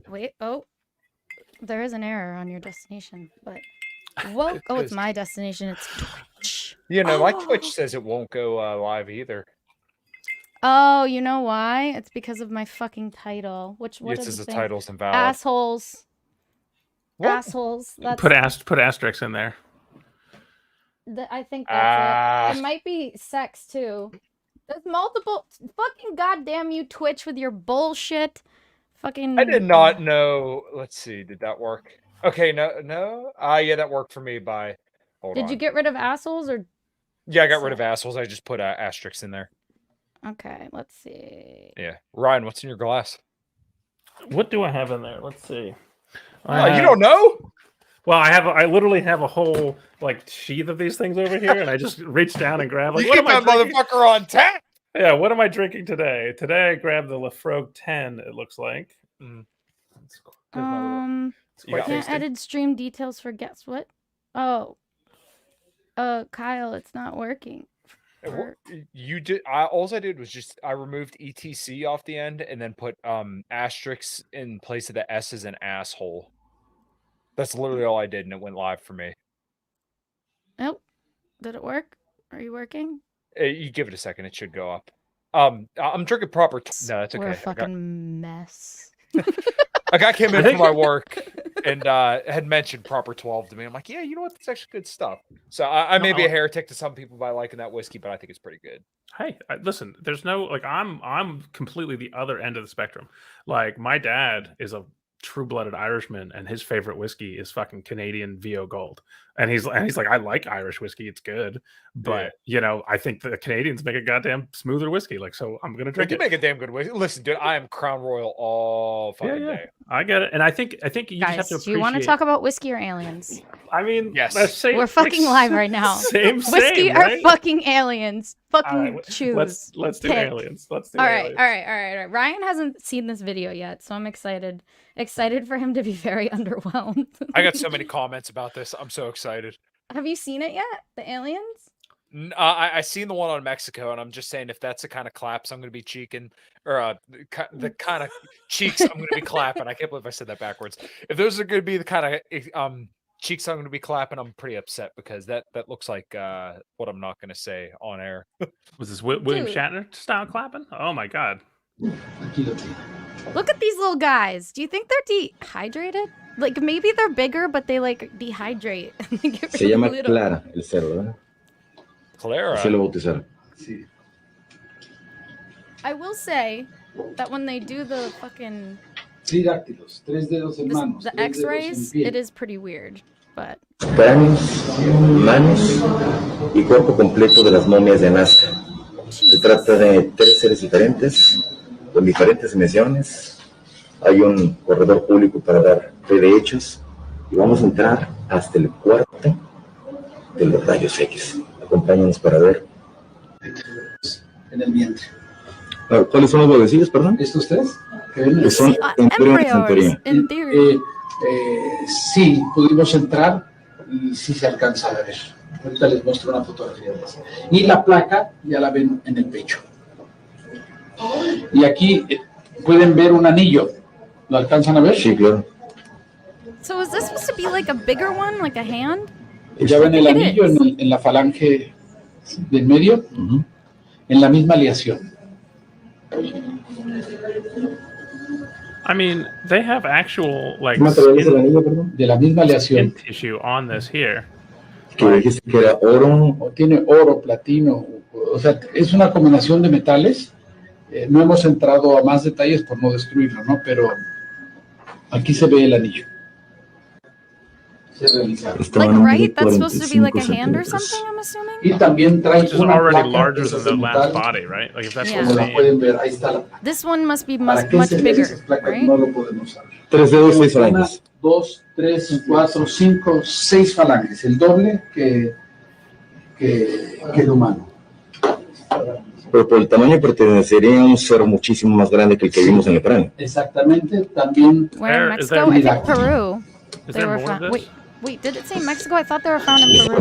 Wait. Oh, there is an error on your destination, but whoa. Oh, it's my destination. It's Twitch. You know, my Twitch says it won't go live either. Oh, you know why? It's because of my fucking title. What It is says the the thing? title's invalid. Assholes. What? Assholes. That's Put asterisks in there. I think that's it. It might be sex too. There's multiple. Fucking goddamn you, Twitch, with your bullshit. Fucking. I did not know. Let's see. Did that work? Okay. No. Yeah, that worked for me. Hold on. Did you get rid of assholes or? Yeah, I got rid of assholes. I just put asterisks in there. Okay, let's see. Yeah, Ryan, what's in your glass? What do I have in there? Let's see. You don't know? Well, I literally have a whole like sheath of these things over here, and I just reached down and grabbed. Like, you keep that motherfucker on tap. Yeah, what am I drinking today? Today I grabbed the Lafrogue 10. It looks like. Can't edit stream details for guess what? Oh, Kyle, it's not working. You did. All I did was just I removed etc off the end and then put asterisks in place of the s as an asshole. That's literally all I did, and it went live for me. Nope. Did it work? Are you working? You give it a second; it should go up. I'm drinking proper. No, that's okay. We're a fucking mess. A guy came in from my work and had mentioned Proper 12 to me. I'm like, yeah, you know what? That's actually good stuff. So I may be a heretic to some people by liking that whiskey, but I think it's pretty good. Hey, listen, there's no like I'm completely the other end of the spectrum. Like my dad is a true-blooded Irishman, and his favorite whiskey is fucking Canadian VO Gold. And he's like, I like Irish whiskey, it's good, but you know, I think the Canadians make a goddamn smoother whiskey. Like, so I'm gonna drink it. You make a damn good whiskey. Listen, dude, I am Crown Royal all fucking day. I get it, and I think you guys, just have to appreciate. Do you want to talk about whiskey or aliens? I mean, yes, we're fucking live right now. Same, whiskey right? or fucking aliens? Fucking choose. Let's do Pick. aliens. Let's do all aliens. All right. Ryan hasn't seen this video yet, so I'm excited for him to be very underwhelmed. I got so many comments about this. I'm so excited. Have you seen it yet? The aliens? I seen the one on Mexico, and I'm just saying if that's the kind of claps I'm going to be cheeking, or the kind of cheeks I'm going to be clapping. I can't believe I said that backwards. If those are going to be the kind of cheeks I'm going to be clapping, I'm pretty upset because that looks like what I'm not going to say on air. Was this William Shatner style clapping? Oh my god! Look at these little guys. Do you think they're dehydrated? Like maybe they're bigger, but they like dehydrate. Se llama Clara el cerdo, ¿verdad? Clara. Se lo bautizaron. Sí. I will say that when they do the fucking the X-rays, it is pretty weird, but. Cráneos, manos y cuerpo completo de las momias de Nazca. Se trata de 3 seres diferentes, con diferentes dimensiones. Hay un corredor público para dar fe de hechos y vamos a entrar hasta el cuarto de los rayos X. Acompáñanos para ver. En el vientre. ¿Cuáles son los huevecillos, perdón? ¿Estos 3? Que son embriones, en teoría. Sí, pudimos entrar y sí se alcanza a ver. Ahorita les muestro una fotografía de eso. Y la placa ya la ven en el pecho. Y aquí pueden ver un anillo. ¿Lo alcanzan a ver? Sí, claro. So is this supposed to be like a bigger one, like a hand? Ya ven el anillo en la falange del medio, en la misma aleación. I mean, they have actual like de la misma aleación tissue on this here. Que dijiste que era oro. Tiene oro, platino, o sea, es una combinación de metales. No hemos entrado a más detalles por no destruirlo, ¿no? Pero aquí se ve el anillo. Like, right? That's supposed to be like a hand or something, I'm assuming? Y también trae which is already larger than the last body, right? Like if that's what la pueden ver, ahí está la... This one must be much bigger, right? No lo podemos saber. 3 dedos, 6 falanges. 1, 2, 3, 4, 5, 6 falanges, el doble que el humano. Pero por el tamaño pertenecería a un ser muchísimo más grande que el que vimos en el cráneo. Exactamente, también. Where in Mexico? I think Peru. They were found. Wait, did it say Mexico? I thought they were found in Peru.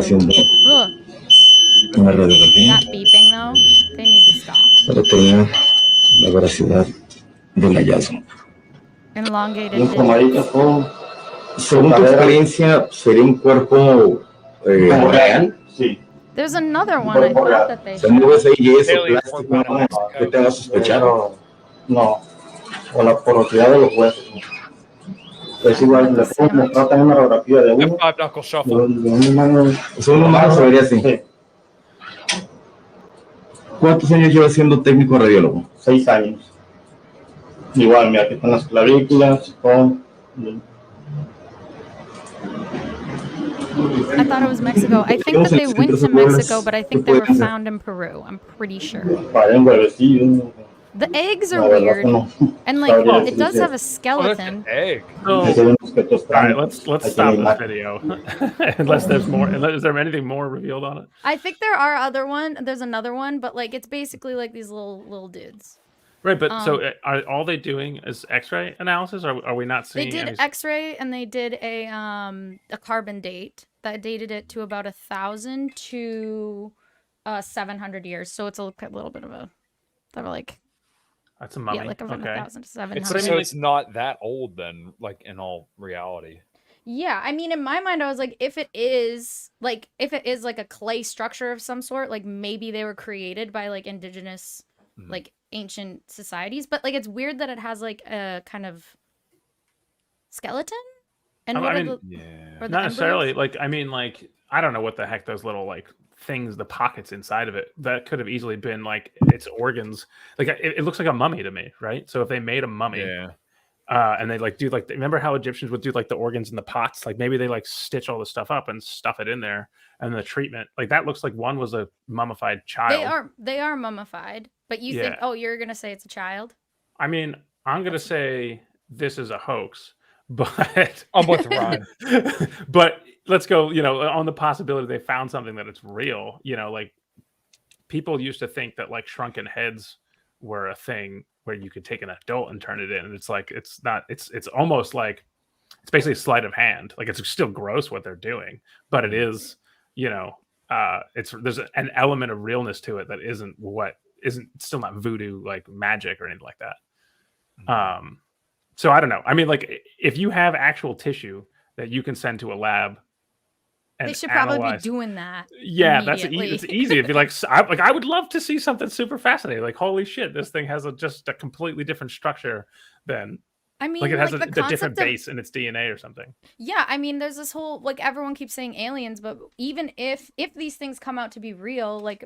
That beeping though, they need to stop. Para determinar la veracidad del hallazgo. Elongated bien digits. formaditas, todo. Según tu experiencia, ¿sería un cuerpo real? Sí. There's another one I thought that they Se mueve showed. ese yeso, Alien plástico, form out of ¿no? Mexico. ¿Qué te haga sospechar? No, con la porosidad de los huesos. Es igual, le puedo mostrar también una radiografía de The uno. five knuckle shuffle. De un humano. Es un humano, se vería así. Sí, ¿Cuántos años lleva siendo técnico radiólogo? 6 años. Igual, mira, aquí están las clavículas, todo. I thought it was Mexico. I think that they went to Mexico, but I think they were found in Peru. I'm pretty sure. Parecen huevecillos. The eggs La are verdad weird, que no. and like Sabría it does have a Oh, that's skeleton. an egg. So, Ese es un objeto all right, extraño. let's Hay que stop this eliminar. video. Unless there's more. Is there anything more revealed on it? I think there's another one, but like it's basically like these little dudes. Right, but so are all they doing is X-ray analysis? Or are we not They seeing? did any... X-ray and they did a carbon date that dated it to about 1,000 to 700 years. So it's a little bit of a, they were like, That's a mummy. yeah, like around Okay. 1,000 to 700. It's, But I mean, so like- it's not that old then, like in all reality. Yeah, I mean, in my mind, I was like, if it is like a clay structure of some sort, like maybe they were created by like indigenous, Mhm. like ancient societies. But like, it's weird that it has like a kind of skeleton. And I what are mean, the, Yeah. are the Not necessarily. embryos? Like, I mean, like, I don't know what the heck those little like things, the pockets inside of it, that could have easily been like its organs. Like, it looks like a mummy to me, right? So if they made a mummy, Yeah. and they like do like, remember how Egyptians would do like the organs in the pots? Like maybe they like stitch all the stuff up and stuff it in there, and the treatment like that looks like one was a mummified child. They are mummified. But you think, Yeah. oh, you're gonna say it's a child? I mean, I'm gonna say this is a hoax, but I'm with Ryan. but let's go, on the possibility they found something that it's real, like people used to think that like shrunken heads were a thing where you could take an adult and turn it in. And it's like, it's not, it's almost like it's basically a sleight of hand. Like it's still gross what they're doing, but it is, there's an element of realness to it that isn't still not voodoo, like magic or anything like that. So I don't know. I mean, like if you have actual tissue that you can send to a lab, and They should probably be analyze- doing that. Yeah, it's immediately. easy. It'd be like, I would love to see something super fascinating. Like, holy shit, this thing has just a completely different structure than I mean, like it has like, a the different concept of- base in its DNA or something. Yeah, I mean, there's this whole like everyone keeps saying aliens, but even if these things come out to be real, like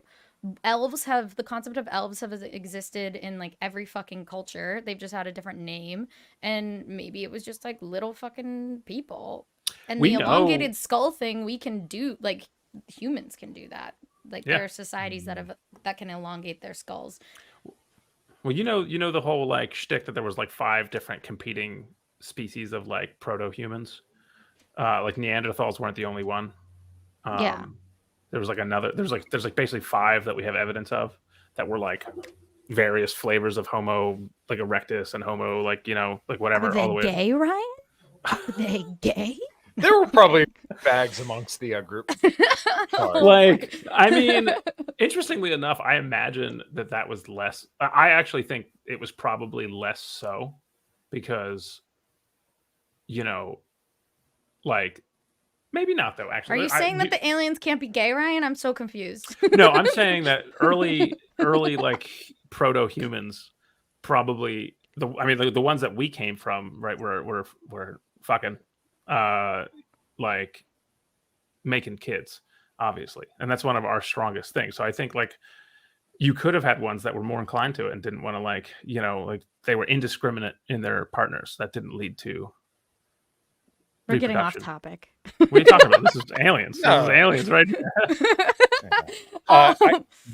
the concept of elves have existed in like every fucking culture. They've just had a different name, and maybe it was just like little fucking people. And We the know- elongated skull thing, we can do, like humans can do that. Like Yeah. there are societies that can elongate their skulls. Well, you know the whole like shtick that there was like 5 different competing species of like proto-humans. Like Neanderthals weren't the only one. Yeah. There was like another. There's like basically 5 that we have evidence of that were like various flavors of Homo like erectus and Homo like like whatever Are they all the way. gay, Ryan? Are they gay? There were probably bags amongst the group. Sorry. Like, I mean, interestingly enough, I imagine that was less. I actually think it was probably less so because, like, maybe not though. Actually, Are you saying that the aliens can't be gay, Ryan? I'm so confused. No, I'm saying that early like proto humans probably the ones that we came from, right? Were fucking like making kids, obviously, and that's one of our strongest things. So I think like you could have had ones that were more inclined to it and didn't want to like like they were indiscriminate in their partners. That didn't lead to. We're getting off reproduction. topic. What are you talking about? This is aliens. This No. is aliens, right?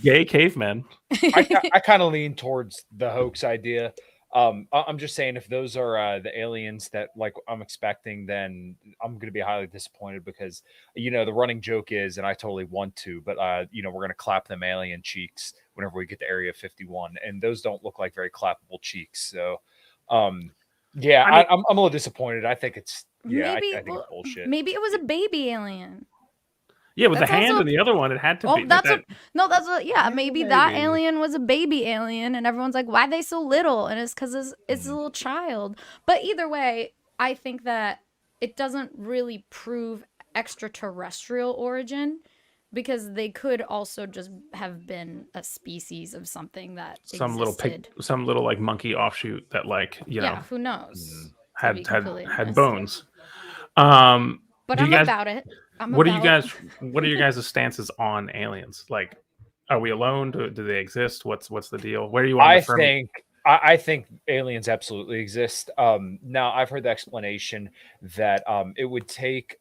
Gay cavemen. I kind of lean towards the hoax idea. I'm just saying if those are the aliens that like I'm expecting, then I'm going to be highly disappointed because the running joke is, and I totally want to, but we're going to clap them alien cheeks whenever we get to Area 51, and those don't look like very clappable cheeks. So, yeah, I'm a little disappointed. I think it's I think it's bullshit. Maybe it was a baby alien. Yeah, with That's the hand also- and the other one, it had to Oh, be. that's that, no, that's what. Yeah, Yeah, maybe that maybe. alien was a baby alien, and everyone's like, "Why are they so little?" And it's because it's a little child. But either way, I think that it doesn't really prove extraterrestrial origin, because they could also just have been a species of something that some existed. little like monkey offshoot that like Yeah, who knows? had be had completely had honest. bones. But do I'm you guys, about it. what are you guys? What are your guys' stances on aliens? Like, are we alone? Do they exist? What's the deal? Where are you on I the Fermi? think aliens absolutely exist. Now I've heard the explanation that it would take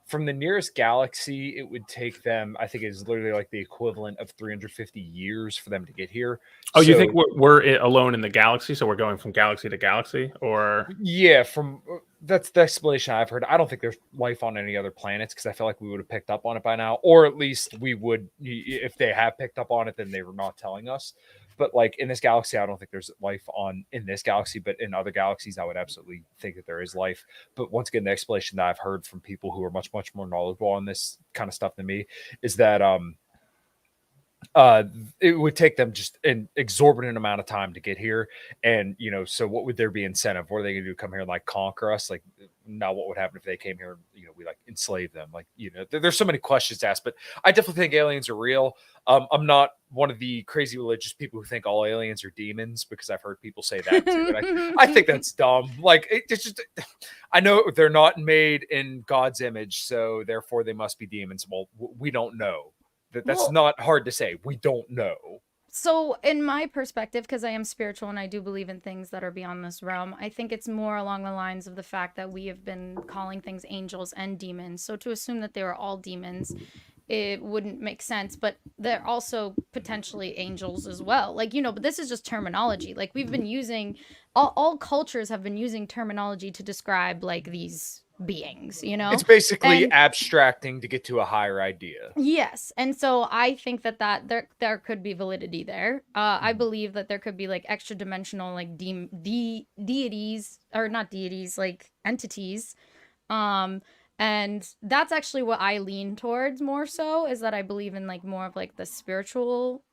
from the nearest galaxy, it would take them, I think it's literally like the equivalent of 350 years for them to get here. Oh, you So- think we're alone in the galaxy? So we're going from galaxy to galaxy, or Yeah, from that's the explanation I've heard. I don't think there's life on any other planets because I feel like we would have picked up on it by now, or at least we would. If they have picked up on it, then they were not telling us. But like in this galaxy, I don't think there's life in this galaxy, but in other galaxies, I would absolutely think that there is life. But once again, the explanation that I've heard from people who are much more knowledgeable on this kind of stuff than me is that it would take them just an exorbitant amount of time to get here, and so what would there be incentive? What are they going to do? Come here and like conquer us? Like, now what would happen if they came here and we like enslave them? Like, there's so many questions to ask, but I definitely think aliens are real. I'm not one of the crazy religious people who think all aliens are demons, because I've heard people say that too, and I think that's dumb. Like, it's just, I know they're not made in God's image, so therefore they must be demons. Well, we don't know. That's Well- not hard to say. We don't know. So, in my perspective, because I am spiritual and I do believe in things that are beyond this realm, I think it's more along the lines of the fact that we have been calling things angels and demons. So, to assume that they were all demons, it wouldn't make sense. But they're also potentially angels as well. Like, but this is just terminology. Like, we've been using, all cultures have been using terminology to describe, like, these beings, It's basically And- abstracting to get to a higher idea. Yes, and so I think that there could be validity there. I believe that there could be like extra dimensional like deities, or not deities, like entities. And that's actually what I lean towards more so, is that I believe in like more of like the spiritual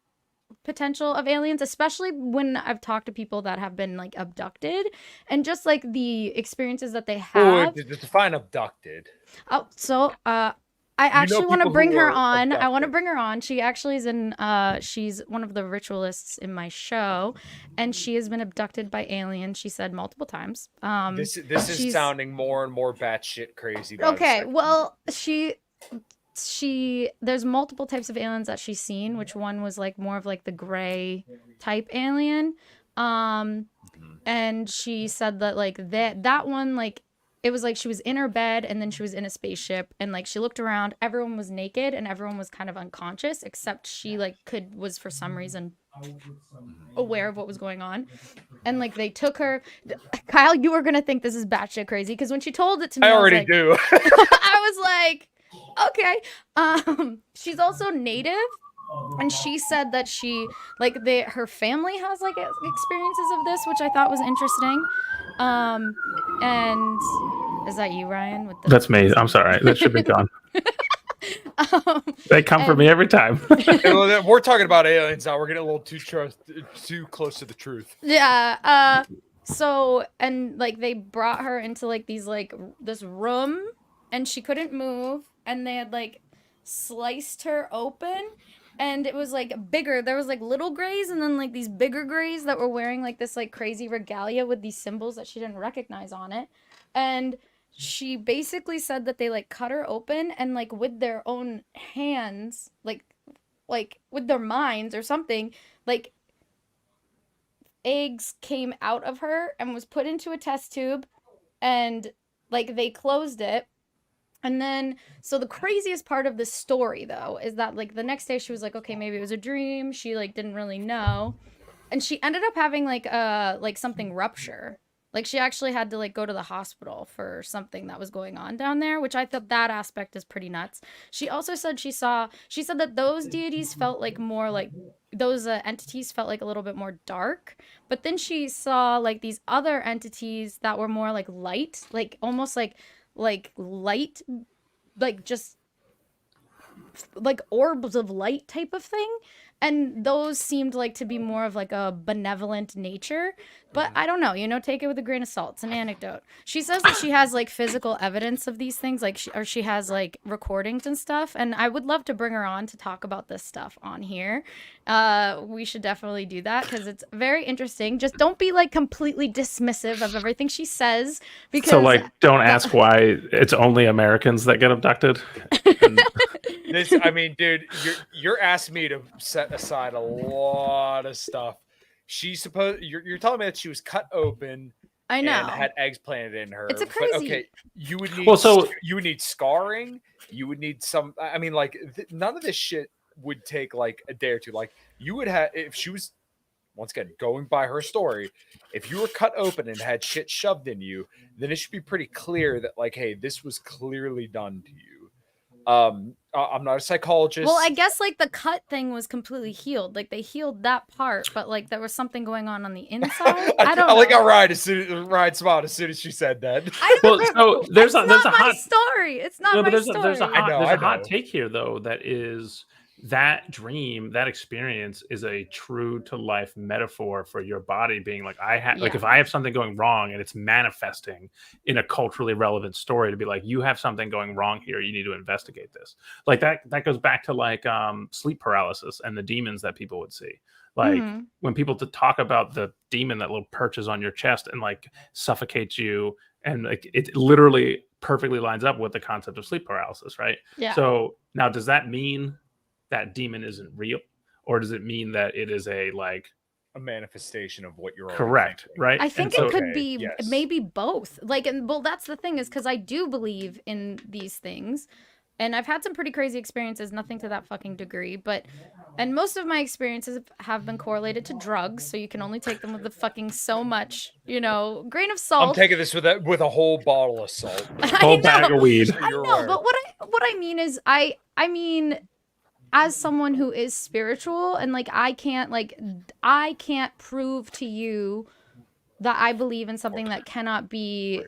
potential of aliens, especially when I've talked to people that have been like abducted, and just like the experiences that they Oh, have. define abducted. Oh, so I actually want to people bring who her are on. I want to abducted. bring her on. She actually is in she's one of the ritualists in my show, and she has been abducted by aliens, she said multiple times. This is she's- sounding more and more batshit crazy. by the Okay, second. well, there's multiple types of aliens that she's seen, which one was like more of like the gray type alien. And she said that like that one, like it was like she was in her bed and then she was in a spaceship, and like she looked around, everyone was naked and everyone was kind of unconscious, except she like was for some reason aware of what was going on. And like they took her. Kyle, you were gonna think this is batshit crazy, because when she told it to me, I was already like, do. I was like, okay. She's also native, and she said that she like her family has like experiences of this, which I thought was interesting. And is that you, Ryan? With the That's me. I'm sorry. That should be gone. They come for and- me every time. Well, we're talking about aliens now. We're getting a little too close to the truth. Yeah. So, and like they brought her into like these like this room, and she couldn't move, and they had like sliced her open, and it was like bigger. There was like little grays and then like these bigger grays that were wearing like this like crazy regalia with these symbols that she didn't recognize on it. And she basically said that they like cut her open, and like with their own hands, like with their minds or something, like eggs came out of her and was put into a test tube, and like they closed it. And then, so the craziest part of this story though is that like the next day she was like, okay, maybe it was a dream. She like didn't really know, and she ended up having like something rupture. Like she actually had to like go to the hospital for something that was going on down there, which I thought that aspect is pretty nuts. She also said she said that those deities felt like more like those entities felt like a little bit more dark, but then she saw like these other entities that were more like light, like almost like light, like just like orbs of light type of thing, and those seemed like to be more of like a benevolent nature. But I don't know, take it with a grain of salt. It's an anecdote. She says that she has like physical evidence of these things, like she has like recordings and stuff, and I would love to bring her on to talk about this stuff on here. We should definitely do that because it's very interesting. Just don't be like completely dismissive of everything she says, because So like, don't ask why it's only Americans that get abducted. I mean, dude, you're asking me to set aside a lot of stuff. You're telling me that she was cut open I know. and had eggs planted in her. It's a But, crazy- okay, you would need you would need scarring. You would need some. I mean, like none of this shit would take like a day or two. Like you would have if she was, once again, going by her story. If you were cut open and had shit shoved in you, then it should be pretty clear that like, hey, this was clearly done to you. I'm not a psychologist. Well, I guess like the cut thing was completely healed. Like they healed that part, but like there was something going on the inside. I don't know. like how Ryan smiled as soon as she said that. I don't Well, know. so there's It's a not my hot story. It's not No, my but story. there's a I know. hot take here though that is that dream, that experience is a true to life metaphor for your body being like like Yeah. if I have something going wrong and it's manifesting in a culturally relevant story, to be like, you have something going wrong here, you need to investigate this. Like that goes back to like sleep paralysis and the demons that people would see. Like Mhm. when people talk about the demon that little perches on your chest and like suffocates you, and like it literally perfectly lines up with the concept of sleep paralysis, right? Yeah. So now, does that mean that demon isn't real, or does it mean that it is a like A manifestation of what you're already correct, thinking. right? I And think so- it could Okay, be yes. maybe both. Like, and well, that's the thing is because I do believe in these things, and I've had some pretty crazy experiences. Nothing to that fucking degree, and most of my experiences have been correlated to drugs. So you can only take them with the fucking so much, grain of I'm salt. taking this with a whole bottle of salt. whole bag of weed. So I you're know, aware. but what I mean is I mean, as someone who is spiritual and like I can't prove to you that I believe in something that cannot be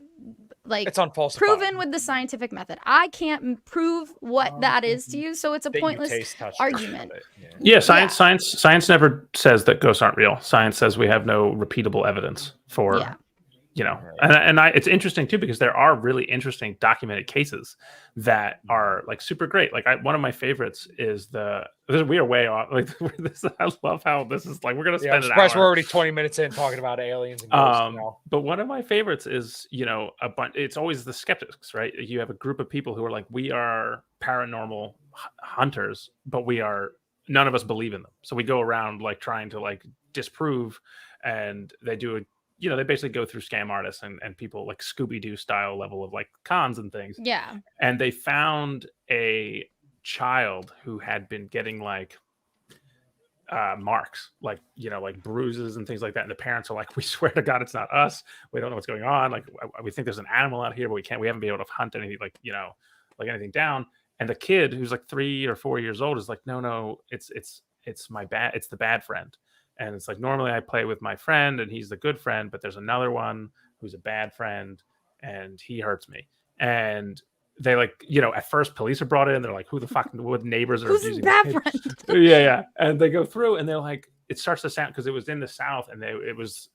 like It's unfalsified. proven with the scientific method. I can't prove what that is to you, so it's a That you pointless taste, touch, argument. feel it. Yeah. Yeah, science never says that ghosts aren't real. Science says we have no repeatable evidence for Yeah. It's interesting too because there are really interesting documented cases that are like super great. Like one of my favorites is we are way off. Like I love how this is like we're gonna Yeah, I'm spend an surprised hour. we're already 20 minutes in talking about aliens and ghosts now. But one of my favorites is a bunch. It's always the skeptics, right? You have a group of people who are like, we are paranormal hunters, but none of us believe in them. So we go around like trying to like disprove, and they do they basically go through scam artists and people like Scooby-Doo style level of like cons and things. Yeah. And they found a child who had been getting like marks, like like bruises and things like that. And the parents are like, we swear to God, it's not us. We don't know what's going on. Like we think there's an animal out here, but we haven't been able to hunt anything like anything down. And the kid who's like 3 or 4 years old is like, no, it's the bad friend. And it's like, normally I play with my friend and he's the good friend, but there's another one who's a bad friend and he hurts me. And they like, at first police are brought in. They're like, who the fuck, what neighbors are Who's his abusing bad the kid? friend? Yeah. And they go through and they're like, it starts to sound, because it was in the South and it was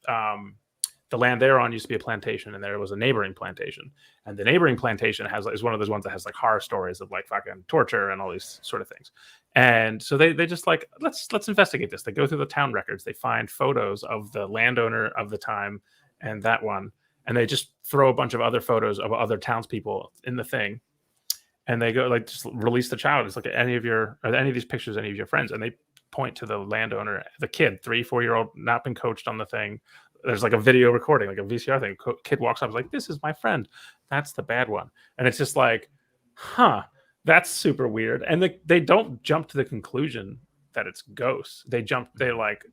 the land they're on used to be a plantation, and there was a neighboring plantation. And the neighboring plantation is one of those ones that has like horror stories of like fucking torture and all these sort of things. And so they just like, let's investigate this. They go through the town records. They find photos of the landowner of the time and that one. And they just throw a bunch of other photos of other townspeople in the thing. And they go like, just release the child. It's like, are any of these pictures, any of your friends? And they point to the landowner, the kid, 3-4-year-old, not been coached on the thing. There's like a video recording, like a VCR thing. Kid walks up, is like, this is my friend. That's the bad one. And it's just like, that's super weird. And they don't jump to the conclusion that it's ghosts. They like,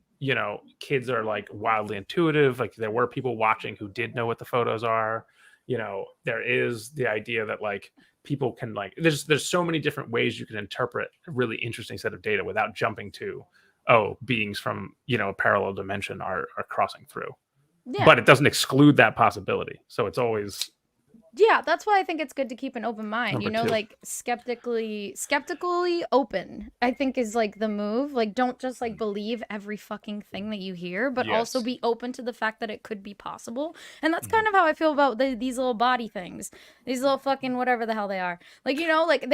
kids are like wildly intuitive. Like there were people watching who did know what the photos are. There is the idea that like people can like, there's so many different ways you can interpret a really interesting set of data without jumping to, beings from, a parallel dimension are crossing through. Yeah. But it doesn't exclude that possibility. So it's always Yeah, that's why I think it's good to keep an open mind. Number You know, two. like skeptically open, I think is like the move. Like don't just like believe every fucking thing that you hear, but also Yes. be open to the fact that it could be possible. And that's Mhm. kind of how I feel about these little body things. These little fucking whatever the hell they are. Like, you know, like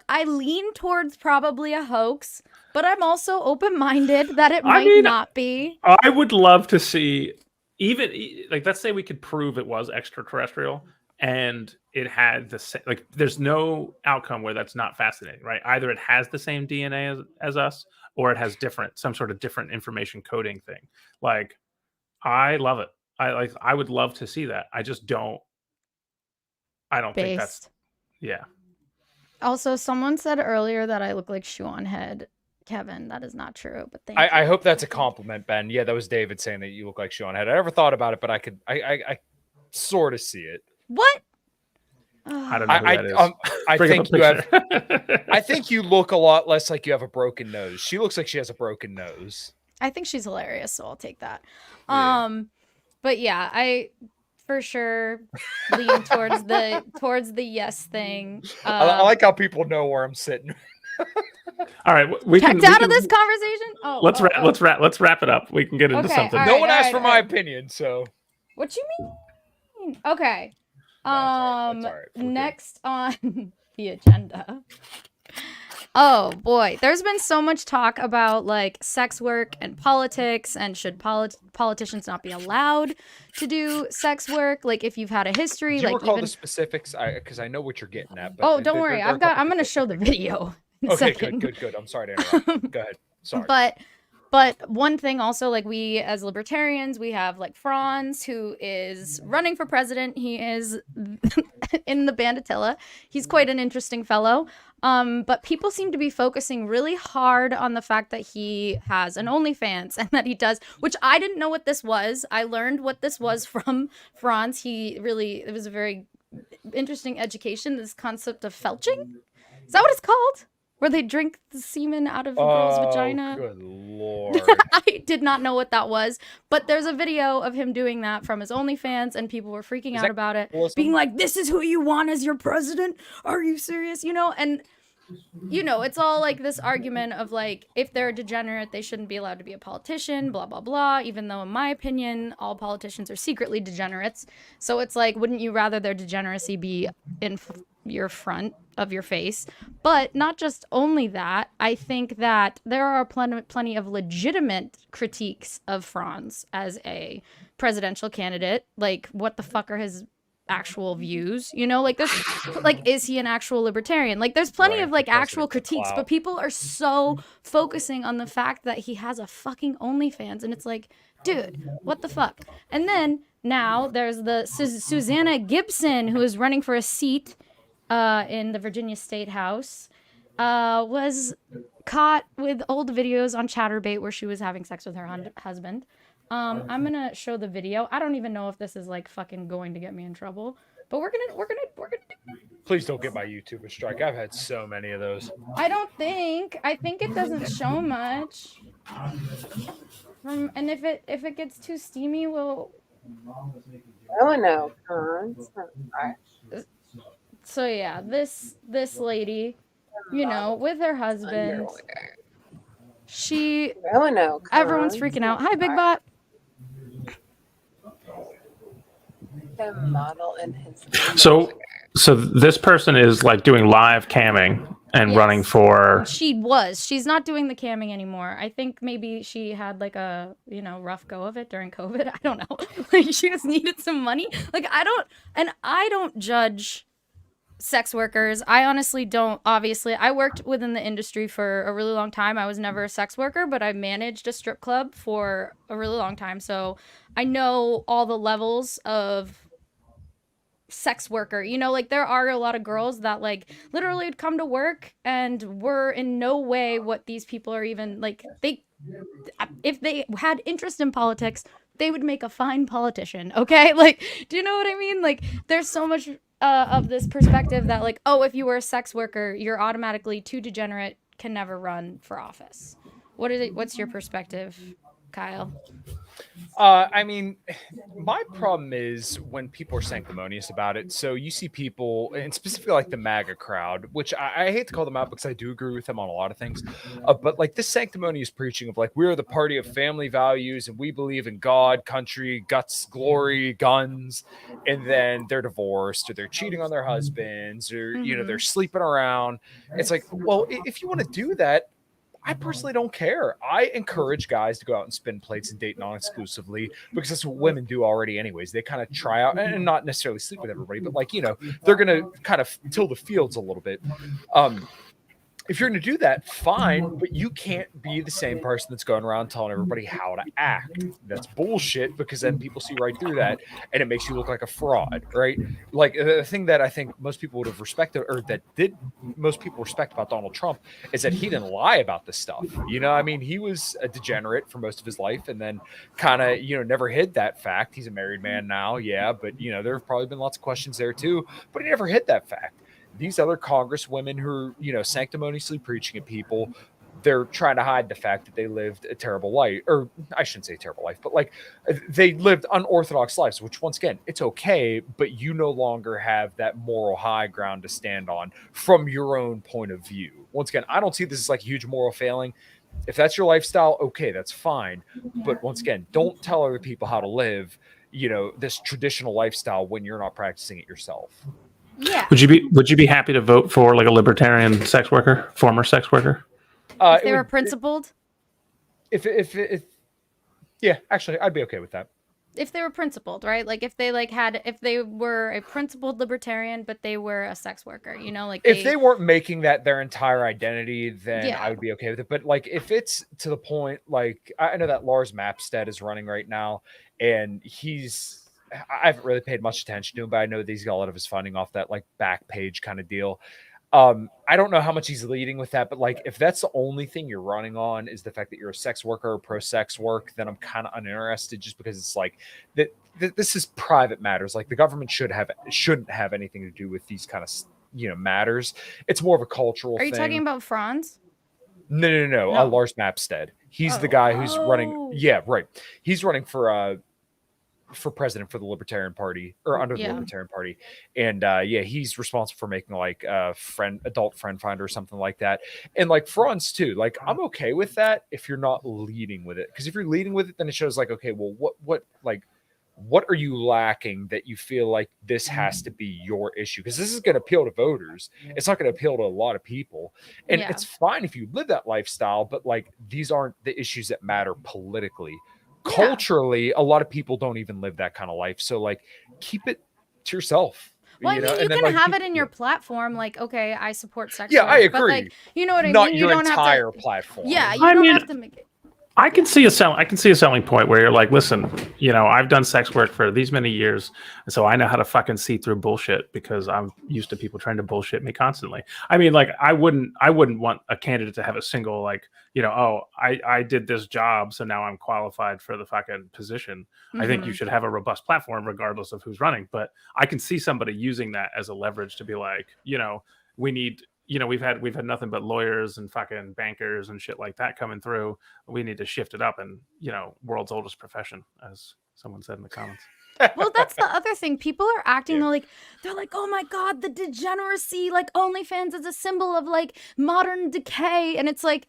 I lean towards probably a hoax, but I'm also open-minded that it I might mean, not be. I would love to see like let's say we could prove it was extraterrestrial and it had the same, like there's no outcome where that's not fascinating, right? Either it has the same DNA as us or it has some sort of different information coding thing. Like I love it. I would love to see that. I don't think that's Based. yeah. Also, someone said earlier that I look like Shuon Head. Kevin, that is not true, but thank I you. hope that's a compliment, Ben. Yeah, that was David saying that you look like Sean Head. I never thought about it, but I sort of see it. What? I don't know who that is. I Bring up think you have. picture. I think you look a lot less like you have a broken nose. She looks like she has a broken nose. I think she's hilarious, so I'll take that. Yeah. But yeah, I for sure lean towards the yes thing. I like how people know where I'm sitting. All right, we Checked out of this conversation. Oh, let's wrap it up. We can get into Okay, something. all No right, one asked all for right, my all right. opinion, so What you mean? Okay. No, it's all right, we're good. Next on the agenda. Oh boy, there's been so much talk about like sex work and politics, and should politicians not be allowed to do sex work? Like if you've had a history, do you like recall even the specifics? Because I know what you're getting at. But oh, don't worry, there are a couple I'm gonna people- show the video. In a Okay, second. good. I'm sorry to interrupt. Go ahead. Sorry. But one thing also, like we as libertarians, we have like Franz, who is running for president. He is in the band Attila. He's quite an interesting fellow. But people seem to be focusing really hard on the fact that he has an OnlyFans and that he does, which I didn't know what this was. I learned what this was from Franz. It was a very interesting education, this concept of felching. Is that what it's called? Where they drink the semen out of a girl's vagina? Good lord. I did not know what that was, but there's a video of him doing that from his OnlyFans, and people were freaking Is out that about it, cannibalism? being like, "This is who you want as your president? Are you serious?" You know, and you know, it's all like this argument of like, if they're a degenerate, they shouldn't be allowed to be a politician, blah blah blah. Even though, in my opinion, all politicians are secretly degenerates. So it's like, wouldn't you rather their degeneracy be in your front of your face? But not just only that, I think that there are plenty of legitimate critiques of Franz as a presidential candidate. Like, what the fuck are his actual views? You know, like, there's like, is he an actual libertarian? Like, there's plenty Right, of like because actual it's the critiques, clout. but people are so focusing on the fact that he has a fucking OnlyFans, and it's like, dude, what the fuck? And then now there's the Susanna Gibson, who is running for a seat in the Virginia State House, was caught with old videos on Chatterbait where she was having sex with her husband. I'm gonna show the video. I don't even know if this is like fucking going to get me in trouble, but we're gonna do it. Please don't get my YouTube a strike. I've had so many of those. I think it doesn't show much. And if it gets too steamy, we'll. Oh no, Cons. So yeah, this lady, you know, with her husband, she. Oh no, Everyone's freaking out. Hi, Big Bot. The model in his. So this person is like doing live camming and Yes. running for. She's not doing the camming anymore. I think maybe she had like a, you know, rough go of it during COVID. I don't know. Like she just needed some money. Like I don't judge sex workers. I honestly don't. Obviously, I worked within the industry for a really long time. I was never a sex worker, but I managed a strip club for a really long time. So I know all the levels of sex worker. You know, like there are a lot of girls that like literally would come to work and were in no way what these people are even like. If they had interest in politics, they would make a fine politician. Okay, like, do you know what I mean? Like there's so much of this perspective that like, oh, if you were a sex worker, you're automatically too degenerate, can never run for office. What's your perspective, Kyle? I mean, my problem is when people are sanctimonious about it. So you see people, and specifically like the MAGA crowd, which I hate to call them out because I do agree with them on a lot of things. But like this sanctimonious preaching of like, we're the party of family values and we believe in God, country, guts, glory, guns. And then they're divorced or they're cheating on their husbands or, they're sleeping around. It's like, well, if you want to do that, I personally don't care. I encourage guys to go out and spin plates and date non-exclusively because that's what women do already anyways. They kind of try out and not necessarily sleep with everybody, but like, they're going to kind of till the fields a little bit. If you're going to do that, fine, but you can't be the same person that's going around telling everybody how to act. That's bullshit because then people see right through that and it makes you look like a fraud, right? Like the thing that I think most people would have respected or that did most people respect about Donald Trump is that he didn't lie about this stuff. I mean, he was a degenerate for most of his life and then kind of, never hid that fact. He's a married man now, yeah, but, there have probably been lots of questions there too, but he never hid that fact. These other congresswomen who are, sanctimoniously preaching at people, they're trying to hide the fact that they lived a terrible life, or I shouldn't say terrible life, but like they lived unorthodox lives, which once again, it's okay, but you no longer have that moral high ground to stand on from your own point of view. Once again, I don't see this as like a huge moral failing. If that's your lifestyle, okay, that's fine. But once again, don't tell other people how to live, this traditional lifestyle when you're not practicing it yourself. Yeah. Would you be happy to vote for like a libertarian sex worker, former sex worker? If they were principled? If yeah, actually, I'd be okay with that. If they were principled, right? Like if they if they were a principled libertarian, but they were a sex worker, like if they weren't making that their entire identity, then Yeah. I would be okay with it. But like if it's to the point, like I know that Lars Mapstead is running right now, and I haven't really paid much attention to him, but I know that he's got a lot of his funding off that like back page kind of deal. I don't know how much he's leading with that, but like if that's the only thing you're running on is the fact that you're a sex worker or pro sex work, then I'm kind of uninterested just because it's like that this is private matters. Like the government shouldn't have anything to do with these kind of matters. It's more of a cultural thing. Are you talking about Franz? No. No. Lars Mapstead. He's the guy who's running. Yeah, right. He's running for president for the Libertarian Party or under the Libertarian Party. And he's responsible for making like adult friend finder or something like that. And like Franz too, like I'm okay with that if you're not leading with it. Because if you're leading with it, then it shows like, okay, well, what are you lacking that you feel like this has to be your issue? Because this is going to appeal to voters. It's not going to appeal to a lot of people. And it's fine if you live that lifestyle, but like these aren't the issues that matter politically. Culturally, a lot of people don't even live that kind of life. So like keep it to yourself. Well, you and can then, have it in your platform, like, okay, I support sex Yeah, work, I agree. But like, you know what I Not mean? your You don't entire have to, platform. Yeah, you don't have to make it. I can see a selling point where you're like, listen, I've done sex work for these many years, and so I know how to fucking see through bullshit because I'm used to people trying to bullshit me constantly. I mean, like, I wouldn't want a candidate to have a single like, I did this job, so now I'm qualified for the fucking position. Mm-hmm. I think you should have a robust platform regardless of who's running. But I can see somebody using that as a leverage to be like, we need. We've had nothing but lawyers and fucking bankers and shit like that coming through. We need to shift it up and, world's oldest profession, as someone said in the comments. Well, that's the other thing. People are acting they're like, oh my God, the degeneracy, like OnlyFans is a symbol of like modern decay. And it's like,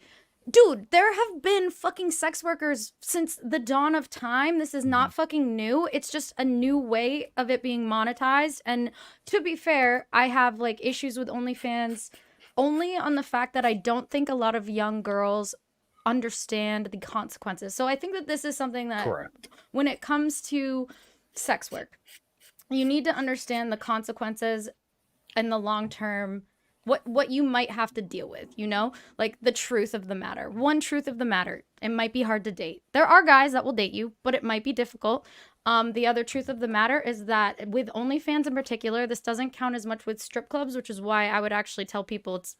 dude, there have been fucking sex workers since the dawn of time. This is not fucking new. It's just a new way of it being monetized. And to be fair, I have like issues with OnlyFans only on the fact that I don't think a lot of young girls understand the consequences. So I think that this is something that when it comes to sex work, you need to understand the consequences in the long term, what you might have to deal with, like the truth of the matter. One truth of the matter, it might be hard to date. There are guys that will date you, but it might be difficult. The other truth of the matter is that with OnlyFans in particular, this doesn't count as much with strip clubs, which is why I would actually tell people it's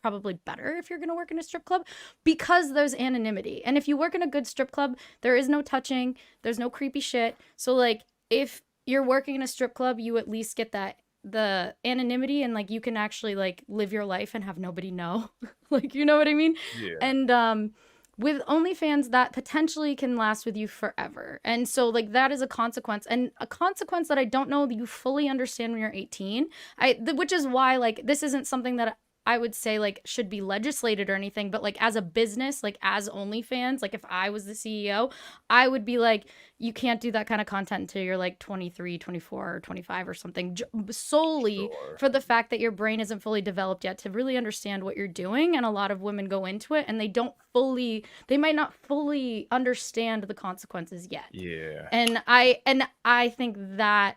probably better if you're going to work in a strip club because there's anonymity. And if you work in a good strip club, there is no touching, there's no creepy shit. So like if you're working in a strip club, you at least get the anonymity and like you can actually like live your life and have nobody know. Like, you know what I mean? Yeah. And with OnlyFans, that potentially can last with you forever. And so like that is a consequence, and a consequence that I don't know that you fully understand when you're 18. Which is why like this isn't something that I would say like should be legislated or anything, but like as a business, like as OnlyFans, like if I was the CEO, I would be like, you can't do that kind of content until you're like 23, 24, or 25 or something, solely Sure. for the fact that your brain isn't fully developed yet to really understand what you're doing. And a lot of women go into it and they might not fully understand the consequences yet. Yeah. And I think that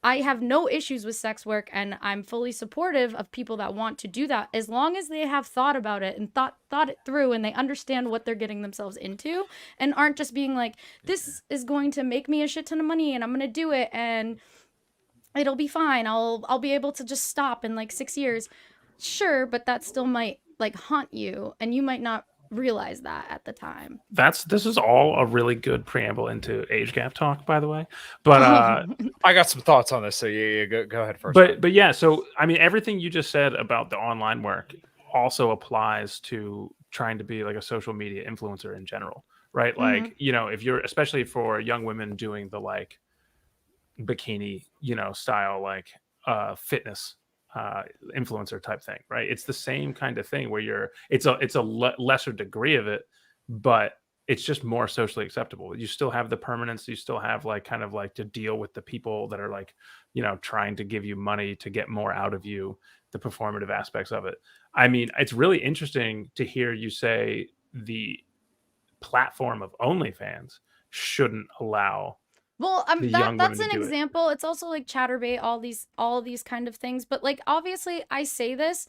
I have no issues with sex work, and I'm fully supportive of people that want to do that as long as they have thought about it and thought it through, and they understand what they're getting themselves into, and aren't just being like, this is going to make me a shit ton of money and I'm going to do it and it'll be fine. I'll be able to just stop in like 6 years. Sure, but that still might like haunt you, and you might not realize that at the time. This is all a really good preamble into age gap talk, by the way. But I got some thoughts on this, so yeah, go ahead first. but yeah, so I mean, everything you just said about the online work also applies to trying to be like a social media influencer in general, right? Like, you know, if you're, especially for young women doing the like bikini, you know, style, like fitness influencer type thing, right? It's the same kind of thing where it's a lesser degree of it, but it's just more socially acceptable. You still have the permanence, you still have like kind of like to deal with the people that are like, you know, trying to give you money to get more out of you, the performative aspects of it. I mean, it's really interesting to hear you say the platform of OnlyFans shouldn't allow Well, the young that's women an to do it. example. It's also like Chatterbait, all these kind of things. But like obviously I say this,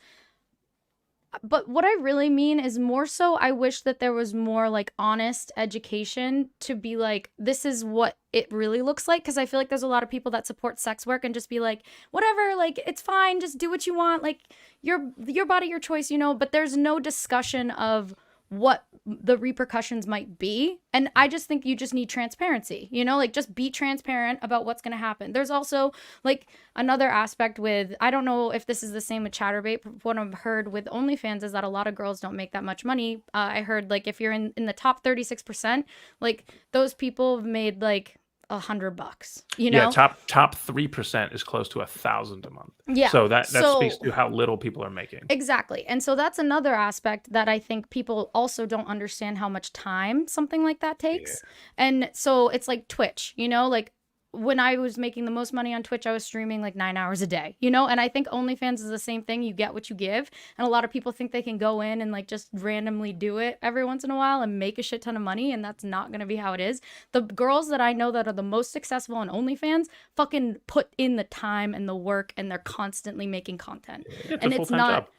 but what I really mean is more so I wish that there was more like honest education to be like, this is what it really looks like. Cause I feel like there's a lot of people that support sex work and just be like, whatever, like it's fine, just do what you want, like your body, your choice, you know, but there's no discussion of what the repercussions might be. And I just think you just need transparency, you know, like just be transparent about what's going to happen. There's also like another aspect with, I don't know if this is the same with Chatterbait, but what I've heard with OnlyFans is that a lot of girls don't make that much money. I heard like if you're in the top 36%, like those people have made like $100, you know? Yeah, top 3% is close to 1,000 a month. Yeah. So that speaks to how little people are making. Exactly. And so that's another aspect that I think people also don't understand how much time something like that takes. Yeah. And so it's like Twitch, you know, like when I was making the most money on Twitch, I was streaming like 9 hours a day, you know? And I think OnlyFans is the same thing. You get what you give. And a lot of people think they can go in and like just randomly do it every once in a while and make a shit ton of money. And that's not going to be how it is. The girls that I know that are the most successful on OnlyFans fucking put in the time and the work, and they're constantly making content. Yeah, and it's not job.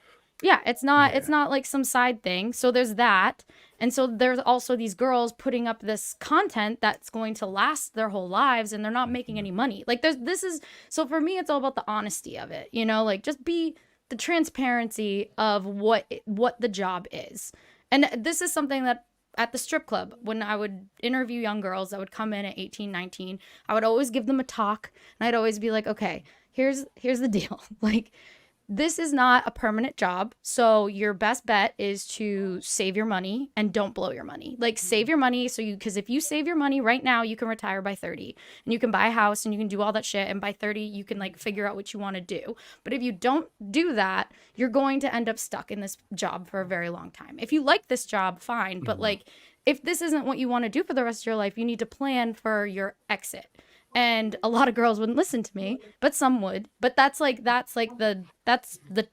Yeah, it's not like some side thing. So there's that. And so there's also these girls putting up this content that's going to last their whole lives, and they're not making any money. Like so for me, it's all about the honesty of it, you know, like just be the transparency of what the job is. And this is something that at the strip club, when I would interview young girls that would come in at 18, 19, I would always give them a talk, and I'd always be like, okay, here's the deal. Like, this is not a permanent job, so your best bet is to save your money and don't blow your money. Like, save your money because if you save your money right now, you can retire by 30 and you can buy a house and you can do all that shit, and by 30 you can like figure out what you want to do. But if you don't do that, you're going to end up stuck in this job for a very long time. If you like this job, fine, but like if this isn't what you want to do for the rest of your life, you need to plan for your exit. And a lot of girls wouldn't listen to me, but some would. But that's the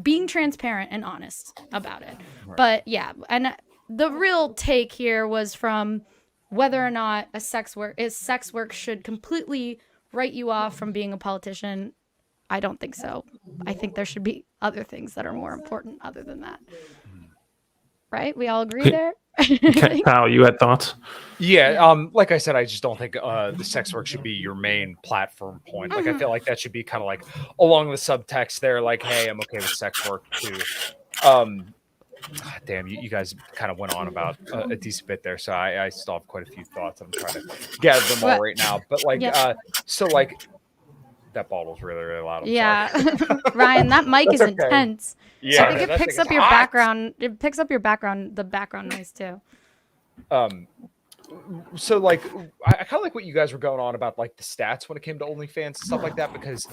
being transparent and honest about it. Right. But yeah, and the real take here was from whether or not sex work should completely write you off from being a politician. I don't think so. I think there should be other things that are more important other than that. Right? We all agree there? Okay, Kyle, you had thoughts? Yeah, like I said, I just don't think the sex work should be your main platform point. Like, I feel like that should be kind of like along the subtext there, like, hey, I'm okay with sex work too. Damn, you guys kind of went on about a decent bit there, so I still have quite a few thoughts. I'm trying to gather them all right now. But like, so like That bottle's really, really loud. I'm Yeah, sorry. Ryan, that mic is That's okay. intense. Yeah, I think man, it that picks thing up is your hot. background. It picks up your background, the background noise too. So like I kind of like what you guys were going on about like the stats when it came to OnlyFans and stuff like that, because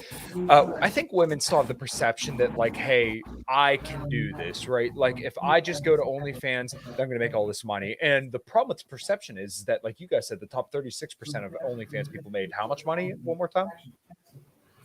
I think women still have the perception that like, hey, I can do this, right? Like if I just go to OnlyFans, then I'm going to make all this money. And the problem with the perception is that, like you guys said, the top 36% of OnlyFans people made how much money? One more time.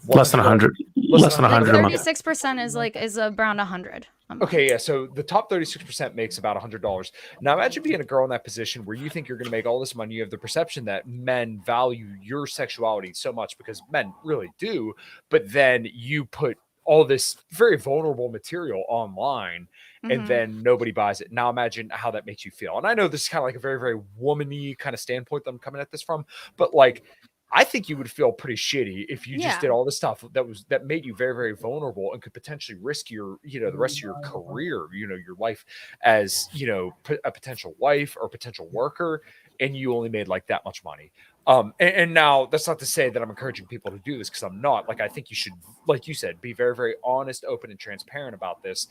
Less than 100. Less than Like 100 a month. 36% is around 100. a month. Okay, yeah. So the top 36% makes about $100. Now imagine being a girl in that position where you think you're going to make all this money. You have the perception that men value your sexuality so much, because men really do. But then you put all this very vulnerable material online, and Mhm. then nobody buys it. Now imagine how that makes you feel. And I know this is kind of like a very, very woman-y kind of standpoint that I'm coming at this from, but like, I think you would feel pretty shitty if you just Yeah. did all this stuff that made you very, very vulnerable and could potentially risk your, the rest of your career, your life as, a potential wife or potential worker, and you only made like that much money. And now that's not to say that I'm encouraging people to do this, because I'm not. Like, I think you should, like you said, be very, very honest, open, and transparent about this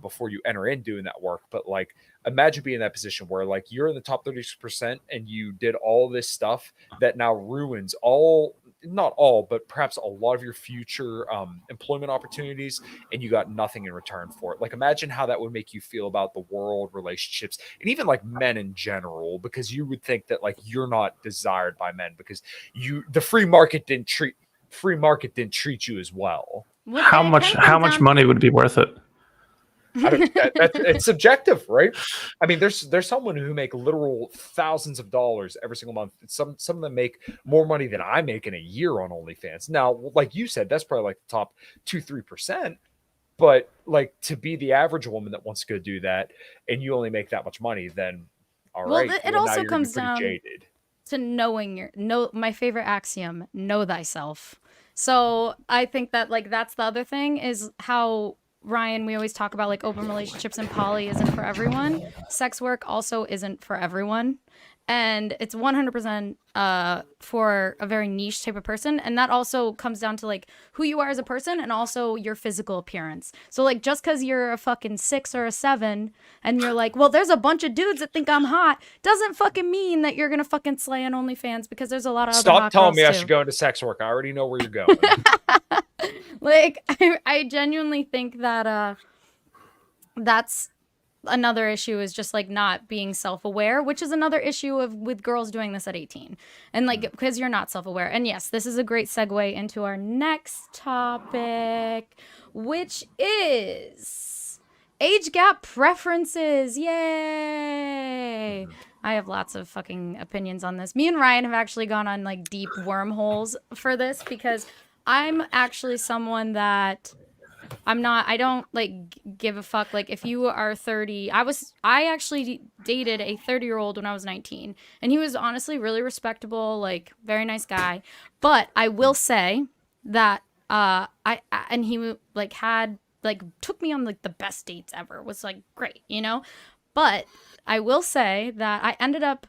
before you enter in doing that work. But like, imagine being in that position where like you're in the top 30% and you did all this stuff that now ruins not all, but perhaps a lot of your future employment opportunities, and you got nothing in return for it. Like, imagine how that would make you feel about the world, relationships, and even like men in general, because you would think that like you're not desired by men because the free market didn't treat you as well. Well, How it much kinda comes down- money would be worth it? It's subjective, right? I mean, there's someone who make literal thousands of dollars every single month. Some of them make more money than I make in a year on OnlyFans. Now, like you said, that's probably like the top 2-3%. But like, to be the average woman that wants to go do that, and you only make that much money, then all Well, right. it now also you're gonna be comes pretty down jaded. to knowing my favorite axiom, know thyself. So I think that like that's the other thing, is how, Ryan, we always talk about like open relationships and poly isn't for everyone. Sex work also isn't for everyone. And it's 100% for a very niche type of person. And that also comes down to like who you are as a person and also your physical appearance. So like, just because you're a fucking 6 or a 7 and you're like, well, there's a bunch of dudes that think I'm hot, doesn't fucking mean that you're gonna fucking slay on OnlyFans, because there's a lot of other Stop hot telling girls me I too. should go into sex work. I already know where you're going. Like, I genuinely think that that's another issue, is just like not being self-aware, which is another issue with girls doing this at 18, and like because you're not self-aware. And yes, this is a great segue into our next topic, which is age gap preferences. Yay! I have lots of fucking opinions on this. Me and Ryan have actually gone on like deep wormholes for this, because I'm actually someone that I don't like give a fuck. Like, if you are 30, I actually dated a 30-year-old when I was 19, and he was honestly really respectable, like very nice guy. But I will say that and he like had like took me on like the best dates ever, was like great, But I will say that I ended up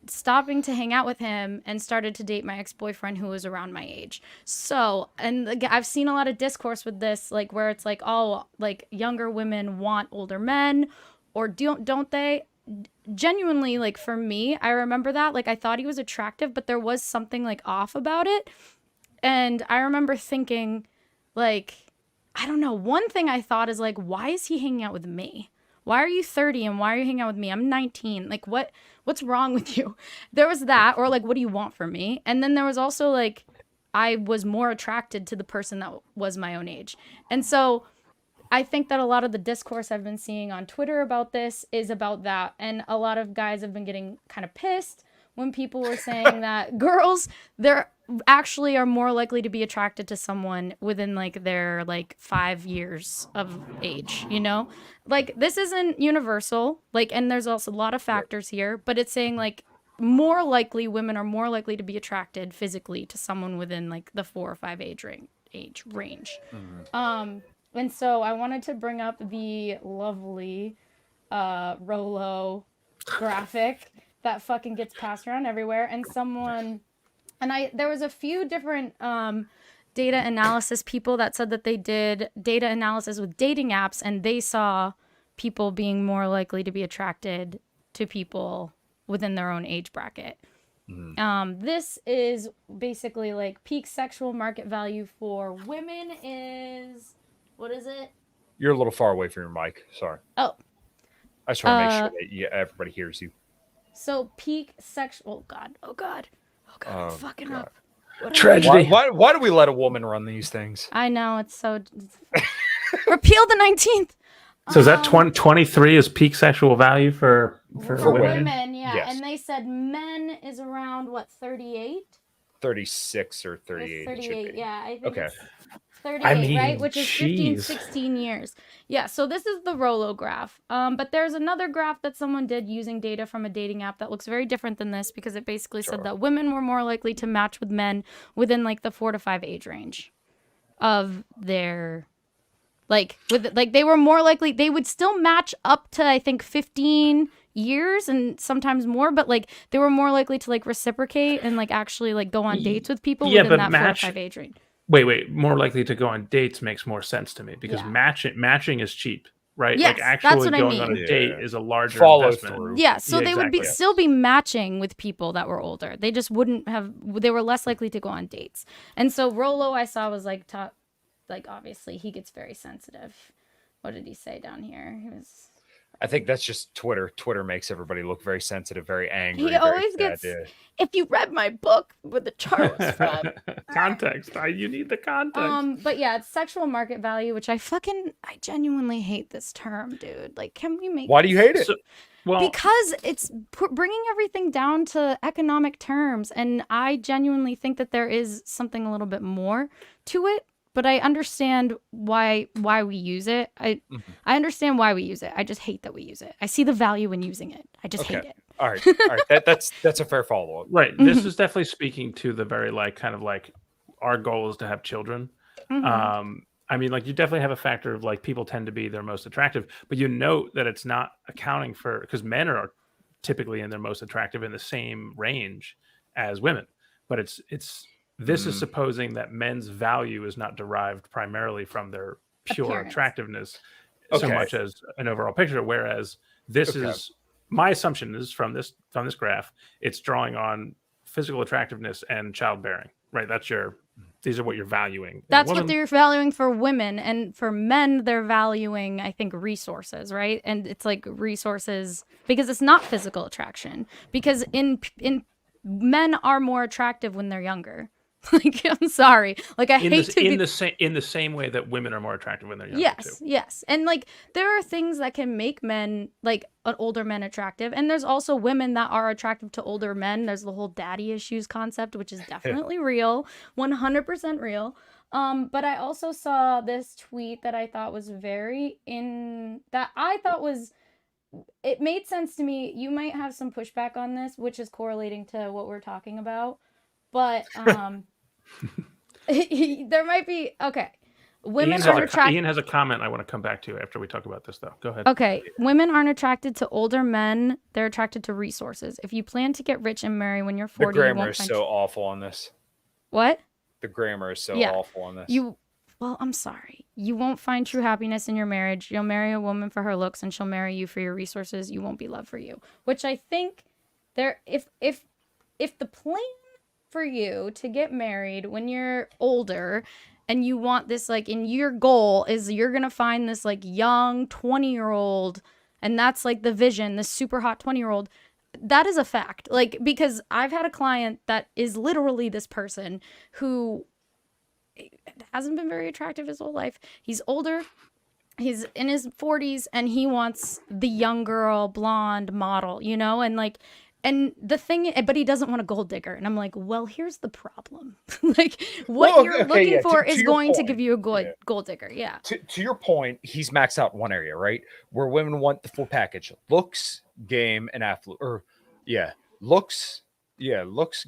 stopping to hang out with him and started to date my ex-boyfriend, who was around my age. So, and again, I've seen a lot of discourse with this, like where it's like, oh, like younger women want older men, or don't they? Genuinely, like for me, I remember that, like I thought he was attractive, but there was something like off about it. And I remember thinking, like, I don't know, one thing I thought is like, why is he hanging out with me? Why are you 30 and why are you hanging out with me? I'm 19. Like, what's wrong with you? There was that, or like, what do you want from me? And then there was also like, I was more attracted to the person that was my own age. And so I think that a lot of the discourse I've been seeing on Twitter about this is about that. And a lot of guys have been getting kind of pissed when people were saying that girls, they're actually are more likely to be attracted to someone within like their like 5 years of age, Like, this isn't universal, like, and there's also a lot of factors here, but it's saying like more likely women are more likely to be attracted physically to someone within like the 4 or 5 age range. And so I wanted to bring up the lovely Rolo graphic that fucking gets passed around everywhere, and someone And there was a few different data analysis people that said that they did data analysis with dating apps, and they saw people being more likely to be attracted to people within their own age bracket. This is basically like peak sexual market value for women is, what is it? You're a little far away from your mic. Sorry. Oh, I just want to make sure that everybody hears you. so peak sexual. Oh God, I'm fucking God. up. What am I- Tragedy. Why do we let a woman run these things? I know it's so. Repeal the 19th. So is that 23 is peak sexual value for women? Women, yeah. Yes. And they said men is around what, 38? 36 or It's 38. it should 38, be. yeah. I think Okay. it's 38, right? mean, Which is 15, jeez. 16 years. Yeah, so this is the Rolo graph. But there's another graph that someone did using data from a dating app that looks very different than this, because it basically Sure. said that women were more likely to match with men within like the 4 to 5 age range of their they were more likely, they would still match up to I think 15 years and sometimes more, but like they were more likely to like reciprocate and like actually like go on dates with people Yeah, within but that 4 to 5 age range. Wait. More likely to go on dates makes more sense to me because Yeah. matching is cheap, right? Yes, like that's actually what I going on mean. a date Yeah. is a larger Follow investment. through. Yeah, so Yeah, they would be exactly. still be matching with people that were older. They just wouldn't have. They were less likely to go on dates. And so Rolo, I saw, was like top. Like obviously he gets very sensitive. What did he say down here? He was. I think that's just Twitter. Twitter makes everybody look very sensitive, very angry. He very always sad, gets. yeah. If you read my book, where the chart was from. Context. You need the context. But yeah, it's sexual market value, which I genuinely hate this term, dude. Like, can we make? Why do you hate it? So- well, Because it's bringing everything down to economic terms, and I genuinely think that there is something a little bit more to it. But I understand why we use it. I understand why we use it. I just hate that we use it. I see the value in using it. I just hate it. All right. That's a fair follow up. right. This is definitely speaking to the very kind of our goal is to have children. Mhm. I mean, you definitely have a factor of people tend to be their most attractive, but you note that it's not accounting for, because men are typically in their most attractive in the same range as women, but this is supposing that men's value is not derived primarily from their pure Appearance. attractiveness so Okay. much as an overall picture, whereas this Okay. is, my assumption is from this graph, it's drawing on physical attractiveness and childbearing, right? These are what you're valuing. That's what they're valuing for women, and for men, they're valuing, I think, resources, right? And it's like resources because it's not physical attraction. Because in men are more attractive when they're younger. Like, I'm sorry. Like, I hate to be in the same way that women are more attractive when they're younger yes, too. yes. And like there are things that can make men, like older men, attractive. And there's also women that are attractive to older men. There's the whole daddy issues concept, which is definitely real, 100% real. But I also saw this tweet that I thought was it made sense to me. You might have some pushback on this, which is correlating to what we're talking about. But there might be, okay. Women aren't attracted. Ian has a comment I want to come back to after we talk about this, though. Go ahead. Okay, women aren't attracted to older men. They're attracted to resources. If you plan to get rich and marry when you're The 40, you grammar won't is find so awful on this. what? The grammar is so Yeah. awful on this. Well, I'm sorry. You won't find true happiness in your marriage. You'll marry a woman for her looks, and she'll marry you for your resources. You won't be loved for you. Which I think if the plan for you to get married when you're older and you want this, like, and your goal is you're gonna find this like young 20-year-old, and that's like the vision, this super hot 20-year-old, that is a fact. Like, because I've had a client that is literally this person who hasn't been very attractive his whole life. He's older, he's in his 40s, and he wants the young girl, blonde model, and like, and the thing, but he doesn't want a gold digger. And I'm like, well, here's the problem. Like, what Well, you're okay, looking yeah, for to is your going to point, give you a yeah. gold digger. Yeah. To your point, he's maxed out in one area, right? Where women want the full package: looks, game, and looks,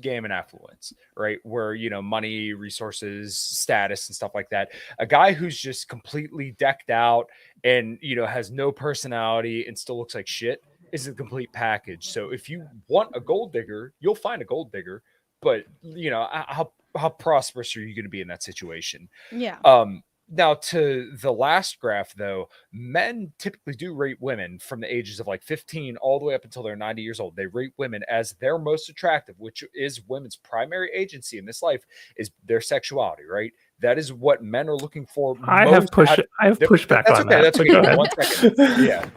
game, and affluence, right? Where money, resources, status, and stuff like that. A guy who's just completely decked out and has no personality and still looks like shit is a complete package. So if you want a gold digger, you'll find a gold digger. but you know, how prosperous are you going to be in that situation? Yeah. Now to the last graph though, men typically do rate women from the ages of like 15 all the way up until they're 90 years old. They rate women as their most attractive, which is women's primary agency in this life is their sexuality, right? That is what men are looking for. I have pushback That's on okay. that. That's but okay. go ahead. 1 second. Yeah.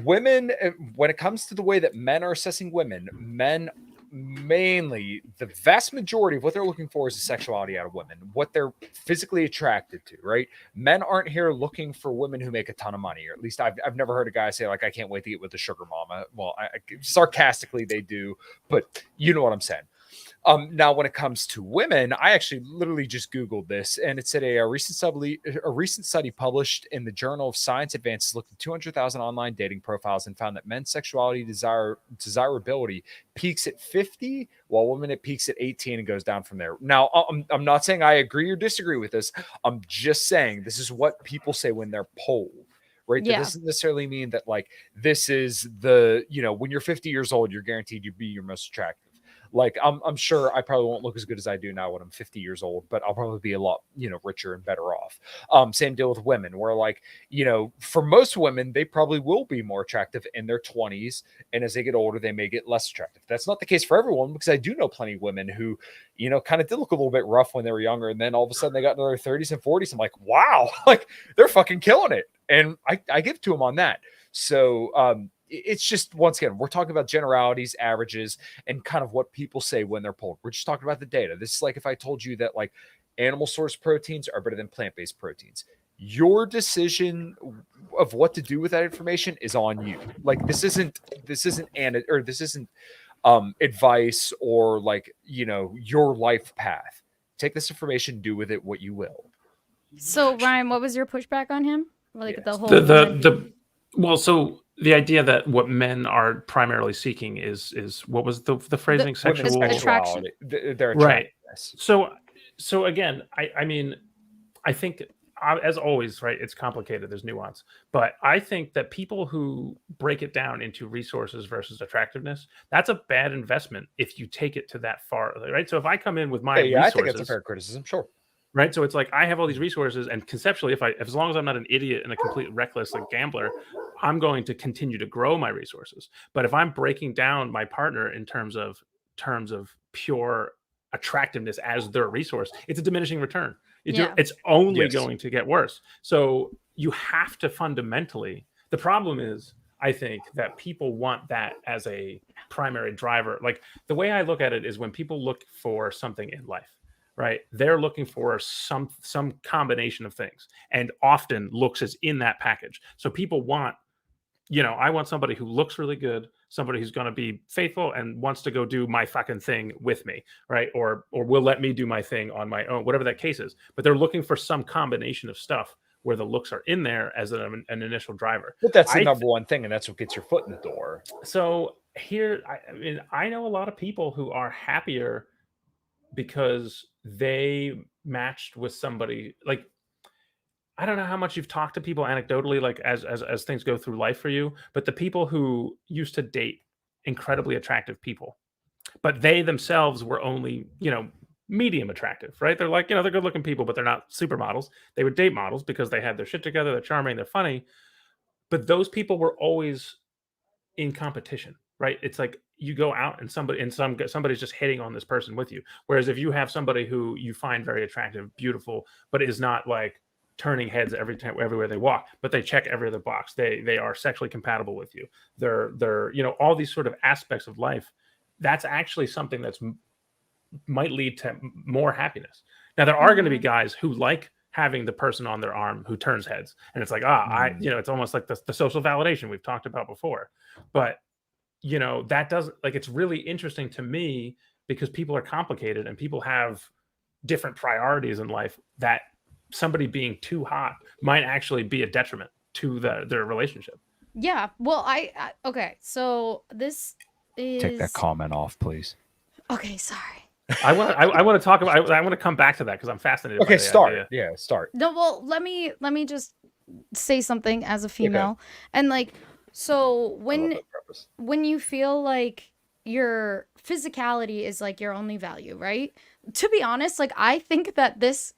Women, when it comes to the way that men are assessing women, men mainly the vast majority of what they're looking for is the sexuality out of women, what they're physically attracted to, right? Men aren't here looking for women who make a ton of money, or at least I've never heard a guy say like, I can't wait to get with a sugar mama. Well, sarcastically they do, but you know what I'm saying. Now, when it comes to women, I actually literally just Googled this, and it said a recent study published in the Journal of Science Advances looked at 200,000 online dating profiles and found that men's sexuality desirability peaks at 50, while women it peaks at 18 and goes down from there. Now, I'm not saying I agree or disagree with this. I'm just saying this is what people say when they're polled. Right. Yeah. That doesn't necessarily mean that like this is the, you know, when you're 50 years old, you're guaranteed to be your most attractive. Like I'm sure I probably won't look as good as I do now when I'm 50 years old, but I'll probably be a lot, you know, richer and better off. Same deal with women, where like, you know, for most women, they probably will be more attractive in their 20s, and as they get older, they may get less attractive. That's not the case for everyone, because I do know plenty of women who, you know, kind of did look a little bit rough when they were younger, and then all of a sudden they got into their 30s and 40s. I'm like, wow, like they're fucking killing it, and I give to them on that. So it's just, once again, we're talking about generalities, averages, and kind of what people say when they're polled. We're just talking about the data. This is like if I told you that like animal source proteins are better than plant-based proteins. Your decision of what to do with that information is on you. Like this isn't advice or like, you know, your life path. Take this information, do with it what you will. So Ryan, what was your pushback on him? Like Yes. the whole Well, so the idea that what men are primarily seeking is what was the phrasing? Women's Sexual attraction. Their Right. attractiveness. So again, I mean, I think as always, right, it's complicated. There's nuance, but I think that people who break it down into resources versus attractiveness, that's a bad investment if you take it to that far, right? So if I come in with my Yeah, I resources, think that's a fair criticism. Sure. right? So it's like I have all these resources, and conceptually, as long as I'm not an idiot and a complete reckless like gambler, I'm going to continue to grow my resources. But if I'm breaking down my partner in terms of pure attractiveness as their resource, it's a diminishing return. It's only going to get worse. So you have to fundamentally. The problem is, I think that people want that as a primary driver. Like the way I look at it is when people look for something in life, right? They're looking for some combination of things, and often looks is in that package. So people want, you know, I want somebody who looks really good, somebody who's going to be faithful and wants to go do my fucking thing with me, right? Or will let me do my thing on my own, whatever that case is. But they're looking for some combination of stuff where the looks are in there as an initial driver. But that's the number one thing, and that's what gets your foot in the door. So here, I mean, I know a lot of people who are happier because they matched with somebody. Like, I don't know how much you've talked to people anecdotally, like as things go through life for you, but the people who used to date incredibly attractive people, but they themselves were only, you know, medium attractive, right? They're like, you know, they're good looking people, but they're not supermodels. They would date models because they had their shit together, they're charming, they're funny. But those people were always in competition, right? It's like you go out and somebody's just hitting on this person with you. Whereas if you have somebody who you find very attractive, beautiful, but is not like turning heads everywhere they walk, but they check every other box. They are sexually compatible with you. They're you know, all these sort of aspects of life. That's actually something that's might lead to more happiness. Now there are going to be guys who like having the person on their arm who turns heads, and it's like you know, it's almost like the social validation we've talked about before. But you know, that doesn't, like, it's really interesting to me because people are complicated and people have different priorities in life, that somebody being too hot might actually be a detriment to their relationship. Yeah. Well, okay. So this is. Take that comment off, please. Okay. Sorry. I want to talk about. I want to come back to that because I'm fascinated. Okay, by the start. idea. Yeah, start. No, well, let me just say something as a female, and like, so when you feel like your physicality is like your only value, right? To be honest, like I think that this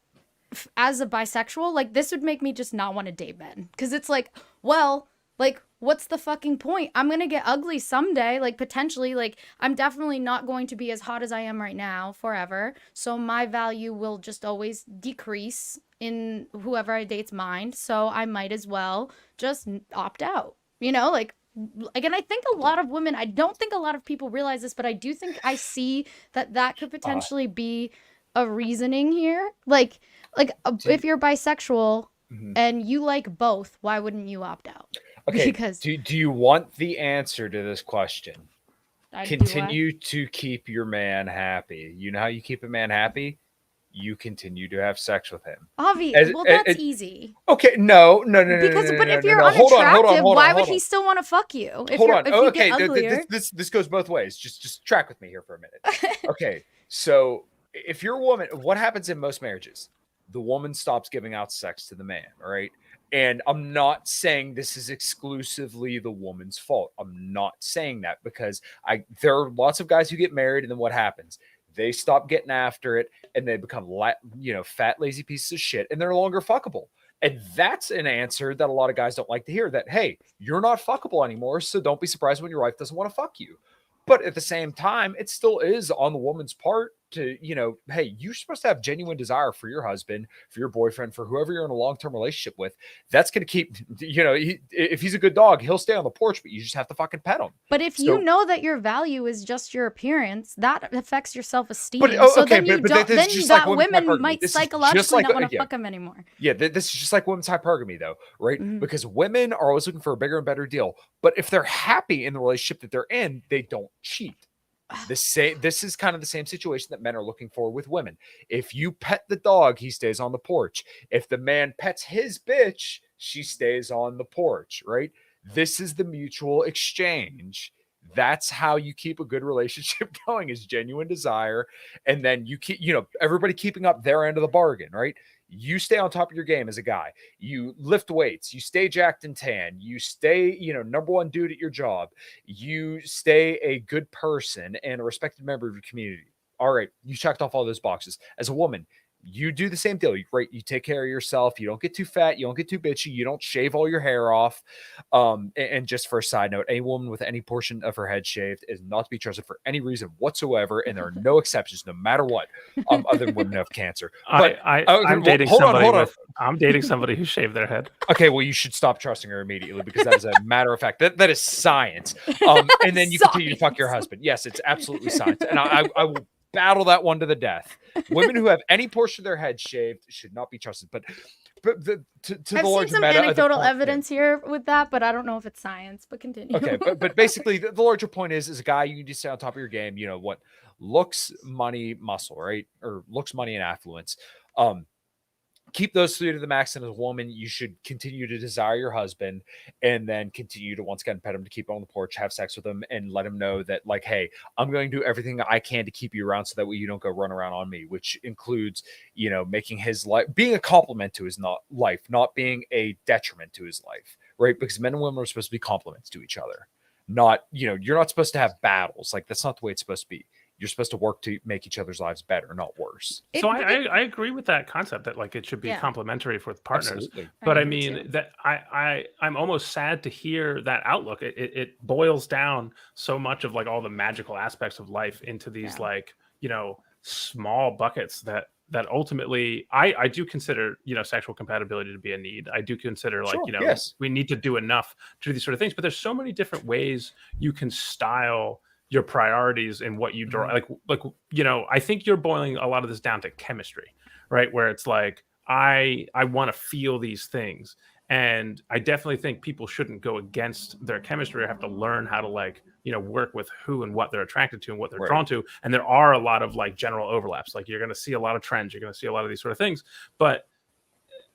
as a bisexual, like this would make me just not want to date men because it's like, well, like what's the fucking point? I'm gonna get ugly someday, like potentially. Like I'm definitely not going to be as hot as I am right now forever, so my value will just always decrease in whoever I date's mind, so I might as well just opt out, you know? Like again, I think a lot of women, I don't think a lot of people realize this, but I do think I see that could potentially be a reasoning here. Like if you're bisexual and you like both, why wouldn't you opt out? Okay. Because do you want the answer to this question? I Continue to keep your man happy. You know how you keep a man happy? You continue to have sex with him. Obviously, well, that's easy. Okay, no. Because, but if you're Hold on, unattractive, why would hold he still want to fuck you? If hold you're, on. if you Okay, get uglier. this goes both ways. Just track with me here for a minute. Okay, so if you're a woman, what happens in most marriages? The woman stops giving out sex to the man, right? And I'm not saying this is exclusively the woman's fault. I'm not saying that because there are lots of guys who get married and then what happens? They stop getting after it and they become, fat, lazy pieces of shit and they're no longer fuckable. And that's an answer that a lot of guys don't like to hear, that, hey, you're not fuckable anymore. So don't be surprised when your wife doesn't want to fuck you. But at the same time, it still is on the woman's part to, hey, you're supposed to have genuine desire for your husband, for your boyfriend, for whoever you're in a long-term relationship with. That's going to keep, if he's a good dog, he'll stay on the porch, but you just have to fucking pet him. But if you know that your value is just your appearance, that affects your self-esteem. But, then women might psychologically not want to fuck him anymore. Yeah, this is just like women's hypergamy, though, right? Mm-hmm. Because women are always looking for a bigger and better deal. But if they're happy in the relationship that they're in, they don't cheat. This is kind of the same situation that men are looking for with women. If you pet the dog, he stays on the porch. If the man pets his bitch, she stays on the porch, right? This is the mutual exchange. That's how you keep a good relationship going, is genuine desire. And then you keep, everybody keeping up their end of the bargain, right? You stay on top of your game as a guy. You lift weights. You stay jacked and tan. You stay, number one dude at your job. You stay a good person and a respected member of your community. All right. You checked off all those boxes. As a woman, you do the same deal, right? You take care of yourself. You don't get too fat. You don't get too bitchy. You don't shave all your hair off. And just for a side note, any woman with any portion of her head shaved is not to be trusted for any reason whatsoever. And there are no exceptions, no matter what, other than women who have cancer. But I'm dating somebody who shaved their head. Okay, well, you should stop trusting her immediately because that is a matter of fact. That is science. And then you continue to fuck your husband. Yes, it's absolutely science. And I will battle that one to the death. Women who have any portion of their head shaved should not be trusted. But to I've seen some anecdotal evidence here with that, but I don't know if it's science. But continue. Okay, but basically, the larger point is, as a guy, you need to stay on top of your game. You know what? Looks, money, muscle, right? Or looks, money, and affluence. Keep those three to the max. And as a woman, you should continue to desire your husband and then continue to once again pet him, to keep him on the porch, have sex with him, and let him know that, like, hey, I'm going to do everything I can to keep you around so that way you don't go run around on me, which includes, making his life, being a compliment to his life, not being a detriment to his life, right? Because men and women are supposed to be compliments to each other. Not, you're not supposed to have battles. Like, that's not the way it's supposed to be. You're supposed to work to make each other's lives better, not worse. So I agree with that concept that, like, it should be complementary for partners. Absolutely. But I mean that I'm almost sad to hear that outlook. It boils down so much of, like, all the magical aspects of life into these small buckets that ultimately I do consider, sexual compatibility to be a need. I do consider, like, yes, we need to do enough to do these sort of things, but there's so many different ways you can style your priorities and what you draw. I think you're boiling a lot of this down to chemistry, right? Where it's like, I want to feel these things. And I definitely think people shouldn't go against their chemistry or have to learn how to, like, work with who and what they're attracted to and what they're drawn to. And there are a lot of, like, general overlaps. Like, you're going to see a lot of trends. You're going to see a lot of these sort of things. But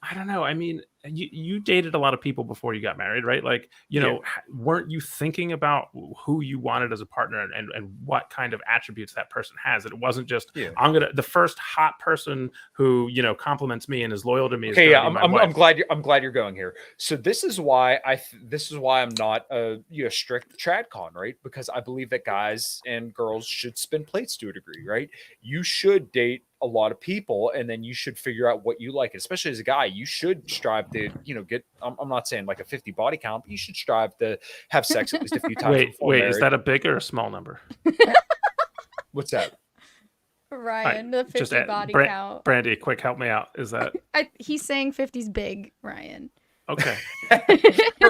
I don't know. I mean, you dated a lot of people before you got married, right? Like, you know, weren't you thinking about who you wanted as a partner and what kind of attributes that person has? And it wasn't just the first hot person who, you know, compliments me and is loyal to me. Okay, yeah, I'm glad you're going here. So this is why I'm not a strict tradcon, right? Because I believe that guys and girls should spin plates to a degree, right? You should date a lot of people, and then you should figure out what you like. Especially as a guy, you should strive to, get. I'm not saying like a 50 body count, but you should strive to have sex at least a few times. Wait, is that a big or a small number? What's that? Ryan, the 50 body count. Brandy, quick, help me out. Is that he's saying 50's big, Ryan? Okay.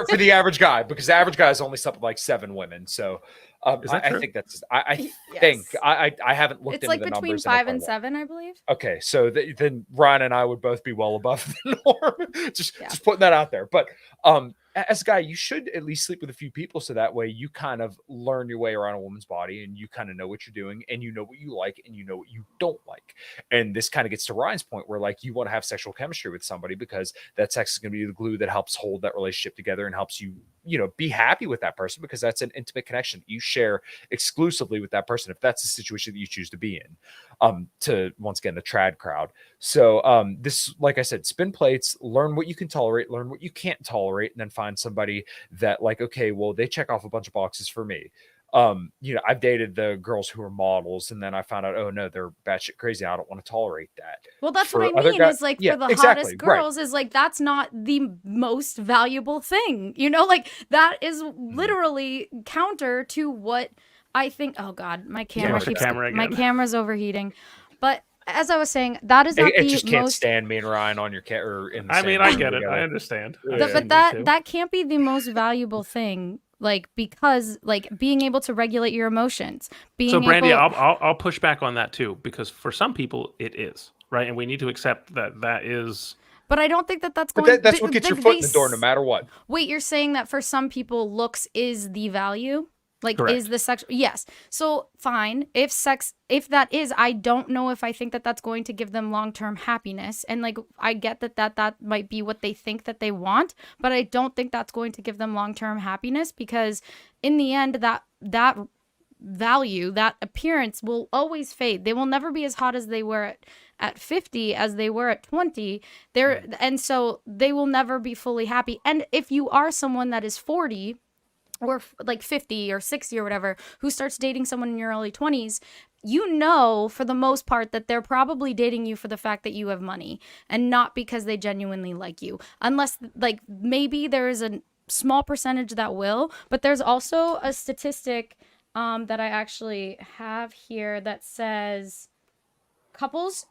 for the average guy, because the average guy has only slept with like 7 women. So I think that's I haven't looked into like the numbers. between 5 and 7, I believe. Okay, so then Ryan and I would both be well above the norm. just putting that out there. But as a guy, you should at least sleep with a few people, so that way you kind of learn your way around a woman's body, and you kind of know what you're doing, and you know what you like, and you know what you don't like. And this kind of gets to Ryan's point, where like you want to have sexual chemistry with somebody, because that sex is going to be the glue that helps hold that relationship together and helps you, be happy with that person, because that's an intimate connection you share exclusively with that person, if that's the situation that you choose to be in. To once again the trad crowd. So this, like I said, spin plates, learn what you can tolerate, learn what you can't tolerate, and then find somebody that, like, okay, well, they check off a bunch of boxes for me. I've dated the girls who are models, and then I found out, oh no, they're batshit crazy. I don't want to tolerate that. Well, that's what I mean. Is like, for the hottest girls, is like, that's not the most valuable thing. Like, that is literally counter to what I think. Oh God, my camera my camera's overheating. But as I was saying, that is not it just can't stand me and Ryan on your I get it. I understand. But that can't be the most valuable thing. Like, because like being able to regulate your emotions. So Brandy, I'll push back on that too, because for some people it is, right, and we need to accept that is. But I don't think that's going. That's what gets your foot in the door, no matter what. Wait, you're saying that for some people, looks is the value? Like, correct. Is the sex? Yes. So fine. If that is, I don't know if I think that that's going to give them long-term happiness. And like, I get that might be what they think that they want, but I don't think that's going to give them long-term happiness, because in the end, that value, that appearance will always fade. They will never be as hot as they were at 50 as they were at 20. And so they will never be fully happy. And if you are someone that is 40 or like 50 or 60 or whatever, who starts dating someone in your early 20s, for the most part that they're probably dating you for the fact that you have money and not because they genuinely like you. Unless, like, maybe there is a small percentage that will, but there's also a statistic that I actually have here that says couples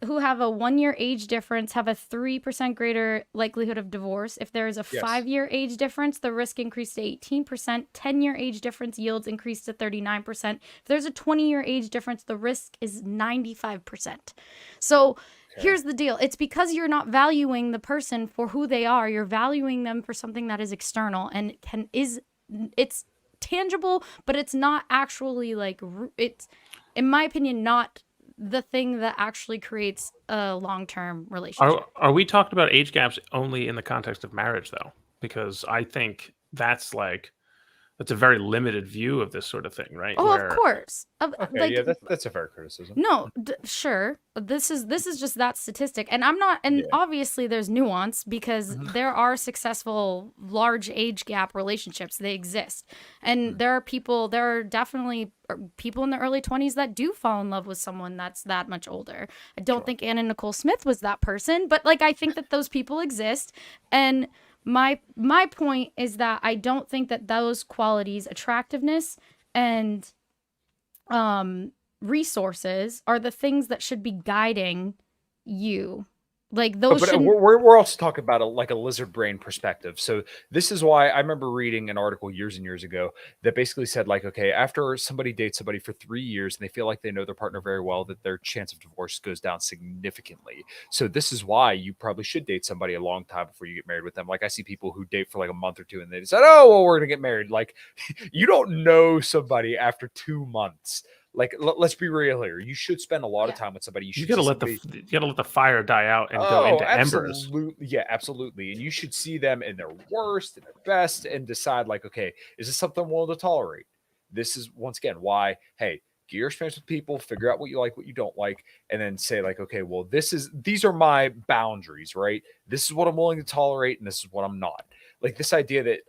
who have a 1-year age difference have a 3% greater likelihood of divorce. If there is a 5-year age difference, the risk increased to 18%. 10-year age difference yields increased to 39%. If there's a 20-year age difference, the risk is 95%. So here's the deal. It's because you're not valuing the person for who they are. You're valuing them for something that is external and it's tangible, but it's not actually like, it's, in my opinion, not the thing that actually creates a long-term relationship. Are we talking about age gaps only in the context of marriage, though? Because I think that's a very limited view of this sort of thing, right? Oh, of course. That's a fair criticism. No, sure. This is just that statistic, and I'm not. And obviously, there's nuance, because there are successful large age gap relationships. They exist, and there are definitely people in the early 20s that do fall in love with someone that's that much older. I don't think Anna Nicole Smith was that person, but like, I think that those people exist, and my point is that I don't think that those qualities, attractiveness and resources, are the things that should be guiding you. Like, those but we're also talking about a lizard brain perspective. So this is why I remember reading an article years and years ago that basically said, like, okay, after somebody dates somebody for 3 years and they feel like they know their partner very well, that their chance of divorce goes down significantly. So this is why you probably should date somebody a long time before you get married with them. Like, I see people who date for like a month or two and they decide, oh, well, we're gonna get married. Like, you don't know somebody after 2 months. Like, let's be real here. You should spend a lot of Yeah. time with somebody. You should gotta see let somebody- you gotta let the fire die out and go into embers. absolutely. Yeah, absolutely. And you should see them in their worst and their best and decide, like, okay, is this something I'm willing to tolerate? This is, once again, why, hey, get your experience with people, figure out what you like, what you don't like, and then say, like, okay, well, these are my boundaries, right? This is what I'm willing to tolerate, and this is what I'm not. Like, this idea that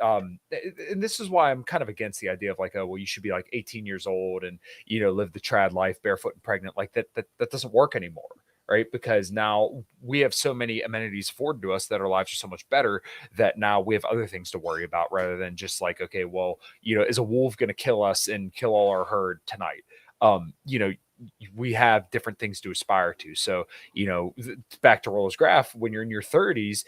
and this is why I'm kind of against the idea of, like, oh, well, you should be like 18 years old and, you know, live the trad life barefoot and pregnant. Like, that doesn't work anymore, right? Because now we have so many amenities afforded to us that our lives are so much better that now we have other things to worry about rather than just like, okay, well, you know, is a wolf going to kill us and kill all our herd tonight? You know, we have different things to aspire to. So, you know, back to Roller's graph, when you're in your 30s,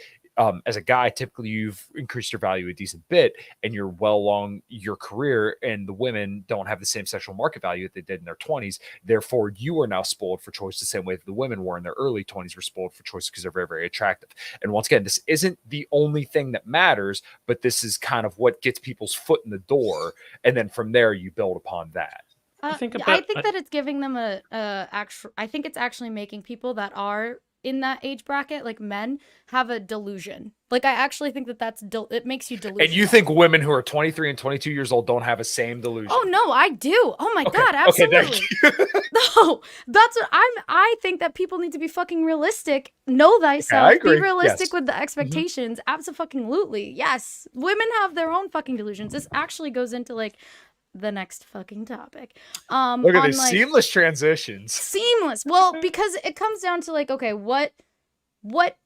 as a guy, typically you've increased your value a decent bit and you're well along your career, and the women don't have the same sexual market value that they did in their 20s. Therefore, you are now spoiled for choice the same way that the women were in their early 20s were spoiled for choice because they're very, very attractive. And once again, this isn't the only thing that matters, but this is kind of what gets people's foot in the door. And then from there, you build upon that. I think I think that it's giving them I think it's actually making people that are in that age bracket, like men, have a delusion. Like, I actually think that it makes you delusional. And you think women who are 23 and 22 years old don't have a same delusion? Oh no, I do. Oh my Okay, god, absolutely. Okay, thank you. No, that's what I think that people need to be fucking realistic. Know thyself. I agree. Be realistic Yes. with the expectations. Absolutely. Yes. Women have their own fucking delusions. This actually goes into like the next fucking topic. Look at on, these like, seamless transitions. seamless. Well, because it comes down to like, okay, what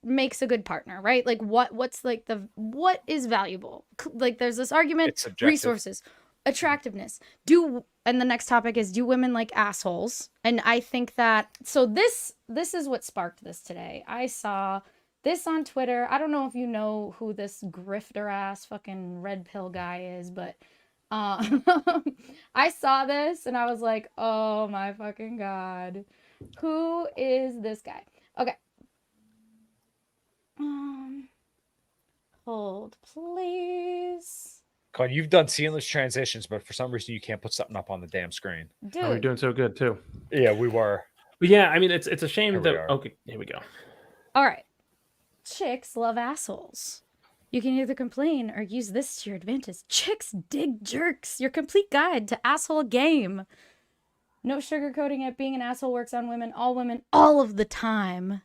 makes a good partner, right? Like what's like what is valuable? Like, there's this argument, It's subjective. resources, attractiveness. And the next topic is, do women like assholes? And I think that, so this is what sparked this today. I saw this on Twitter. I don't know if you know who this grifter ass fucking red pill guy is, but I saw this and I was like, oh my fucking god, who is this guy? Okay. Hold, please. Con, you've done seamless transitions, but for some reason you can't put something up on the damn screen. Dude. Oh, we're doing so good too. Yeah, we were. But yeah, I mean, it's a shame Here we that. are. Okay, here we go. All right. Chicks love assholes. You can either complain or use this to your advantage. Chicks dig jerks. Your complete guide to asshole game. No sugarcoating it. Being an asshole works on women, all of the time.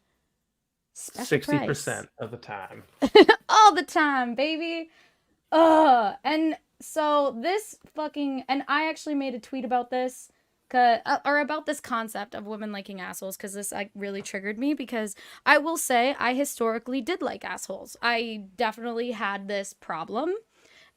Special 60% price. of the time. All the time, baby. And so this fucking, and I actually made a tweet about this, or about this concept of women liking assholes, because this like really triggered me, because I will say I historically did like assholes. I definitely had this problem,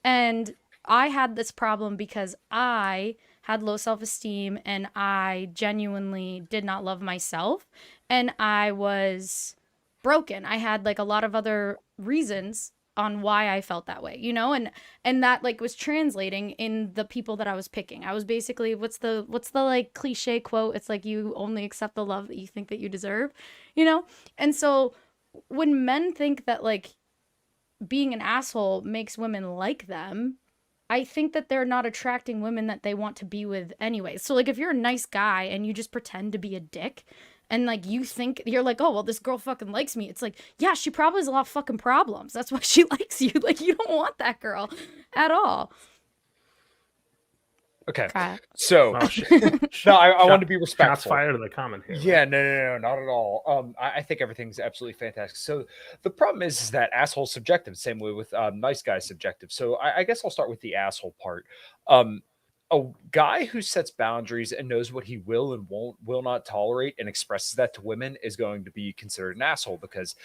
and I had this problem because I had low self-esteem and I genuinely did not love myself, and I was broken. I had like a lot of other reasons on why I felt that way, you know, and that like was translating in the people that I was picking. I was basically, what's the like cliche quote? It's like, you only accept the love that you think that you deserve, you know? And so when men think that like being an asshole makes women like them, I think that they're not attracting women that they want to be with anyway. So like, if you're a nice guy and you just pretend to be a dick, and like you think you're like, oh well, this girl fucking likes me, it's like, yeah, she probably has a lot of fucking problems. That's why she likes you. Like, you don't want that girl at all. Okay. Crap. So Oh, shit. no, I want to be respectful. Shots fired in the comment here. Yeah, no, not at all. I think everything's absolutely fantastic. So the problem is that asshole's subjective, same way with nice guys subjective. So I guess I'll start with the asshole part. A guy who sets boundaries and knows what he will and will not tolerate and expresses that to women is going to be considered an asshole, because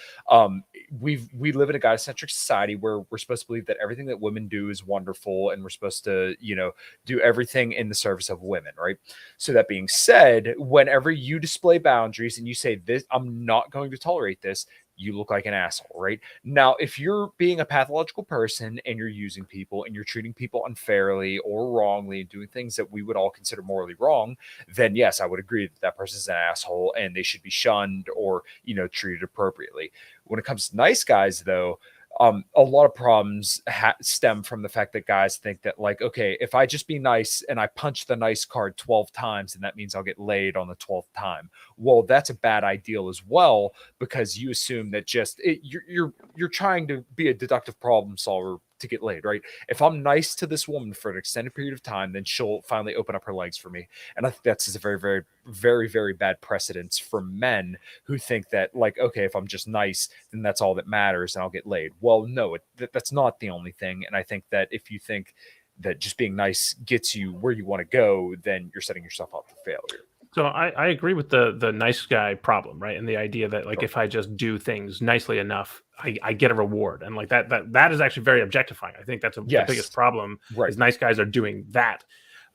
we live in a guy-centric society where we're supposed to believe that everything that women do is wonderful, and we're supposed to, you know, do everything in the service of women, right? So that being said, whenever you display boundaries and you say, this, I'm not going to tolerate this, you look like an asshole, right? Now, if you're being a pathological person and you're using people and you're treating people unfairly or wrongly and doing things that we would all consider morally wrong, then yes, I would agree that that person's an asshole and they should be shunned or, you know, treated appropriately. When it comes to nice guys, though, a lot of problems stem from the fact that guys think that, like, okay, if I just be nice and I punch the nice card 12 times, and that means I'll get laid on the 12th time. Well, that's a bad ideal as well, because you assume that you're trying to be a deductive problem solver to get laid, right? If I'm nice to this woman for an extended period of time, then she'll finally open up her legs for me. And I think that's just a very, very, very, very bad precedence for men who think that, like, okay, if I'm just nice, then that's all that matters and I'll get laid. Well, no, that's not the only thing. And I think that if you think that just being nice gets you where you want to go, then you're setting yourself up for failure. So I agree with the nice guy problem, right? And the idea that, like, if I just do things nicely enough, I get a reward. And like that is actually very objectifying. I think that's the biggest problem, right? Is nice guys are doing that.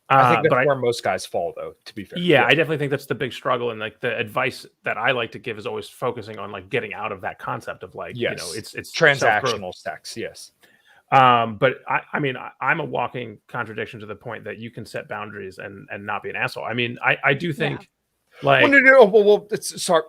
I think that's where most guys fall, though, to be fair. Yeah, I definitely think that's the big struggle. And like the advice that I like to give is always focusing on like getting out of that concept of like, you know, it's transactional sex. Yes. But I mean, I'm a walking contradiction to the point that you can set boundaries and not be an asshole. I mean, I do think like, sorry.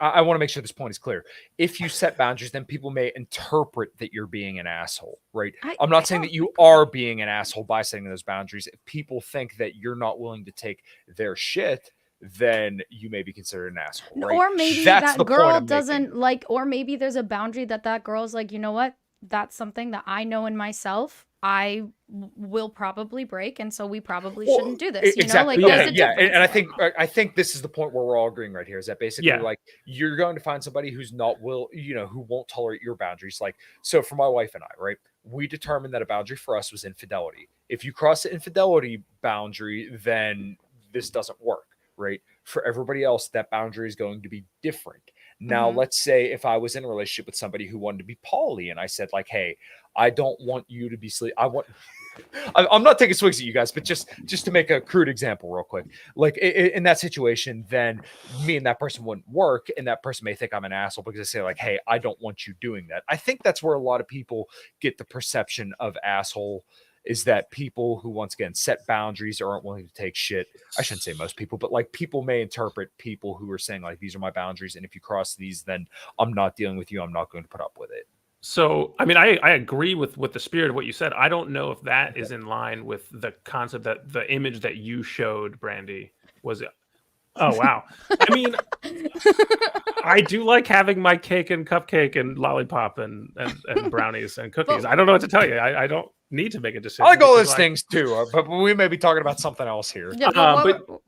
I want to make sure this point is clear. If you set boundaries, then people may interpret that you're being an asshole, right? I'm not saying that you are being an asshole by setting those boundaries. If people think that you're not willing to take their shit, then you may be considered an asshole, right? Or maybe that girl doesn't like, or maybe there's a boundary that girl's like, you know what? That's something that I know in myself I will probably break, and so we probably shouldn't do this. You exactly. know, like And I think this is the point where we're all agreeing right here. Is that basically like you're going to find somebody who's not who won't tolerate your boundaries. Like, so for my wife and I, right, we determined that a boundary for us was infidelity. If you cross the infidelity boundary, then this doesn't work, right? For everybody else, that boundary is going to be different. Now, let's say if I was in a relationship with somebody who wanted to be poly, and I said, like, hey, I don't want you to be I'm not taking swigs at you guys, but just to make a crude example real quick, like in that situation, then me and that person wouldn't work, and that person may think I'm an asshole because I say, like, hey, I don't want you doing that. I think that's where a lot of people get the perception of asshole, is that people who, once again, set boundaries or aren't willing to take shit. I shouldn't say most people, but like people may interpret people who are saying, like, these are my boundaries, and if you cross these, then I'm not dealing with you. I'm not going to put up with it. So, I mean, I agree with the spirit of what you said. I don't know if that is in line with the concept that the image that you showed, Brandy, was. Oh, wow. I mean, I do like having my cake and cupcake and lollipop and brownies and cookies. I don't know what to tell you. I don't need to make a decision. I like all those things too, but we may be talking about something else here. Yeah,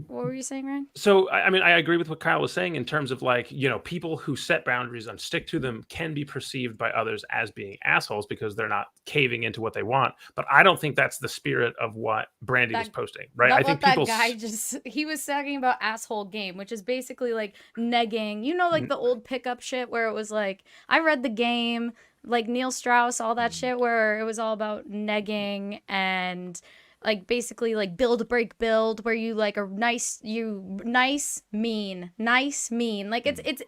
what were you saying, Ryan? So, I mean, I agree with what Kyle was saying in terms of like, you know, people who set boundaries and stick to them can be perceived by others as being assholes because they're not caving into what they want. But I don't think that's the spirit of what Brandy was posting, right? I think people. That guy he was talking about asshole game, which is basically like negging, you know, like the old pickup shit where it was like, I read the game, like Neil Strauss, all that shit, where it was all about negging and like basically like build, break, build, where you like are nice, mean. Like it's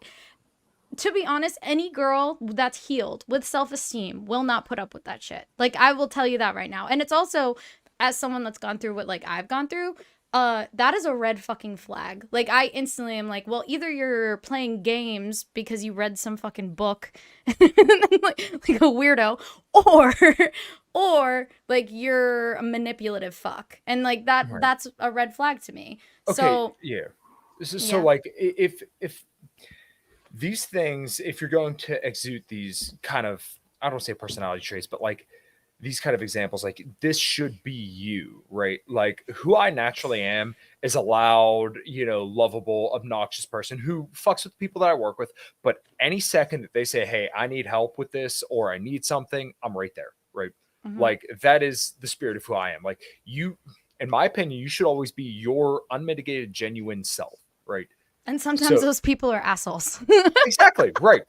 to be honest, any girl that's healed with self-esteem will not put up with that shit. Like, I will tell you that right now. And it's also, as someone that's gone through what like I've gone through, that is a red fucking flag. Like, I instantly am like, well, either you're playing games because you read some fucking book like a weirdo, or like you're a manipulative fuck. And like that's a red flag to me. Okay, so so like if these things, if you're going to exude these kind of, I don't say personality traits, but like these kind of examples, like this should be you, right? Like who I naturally am is a loud, lovable, obnoxious person who fucks with the people that I work with. But any second that they say, hey, I need help with this or I need something, I'm right there, right? Mm-hmm. Like that is the spirit of who I am. Like you, in my opinion, you should always be your unmitigated, genuine self, right? And sometimes those people are assholes. Exactly. Right.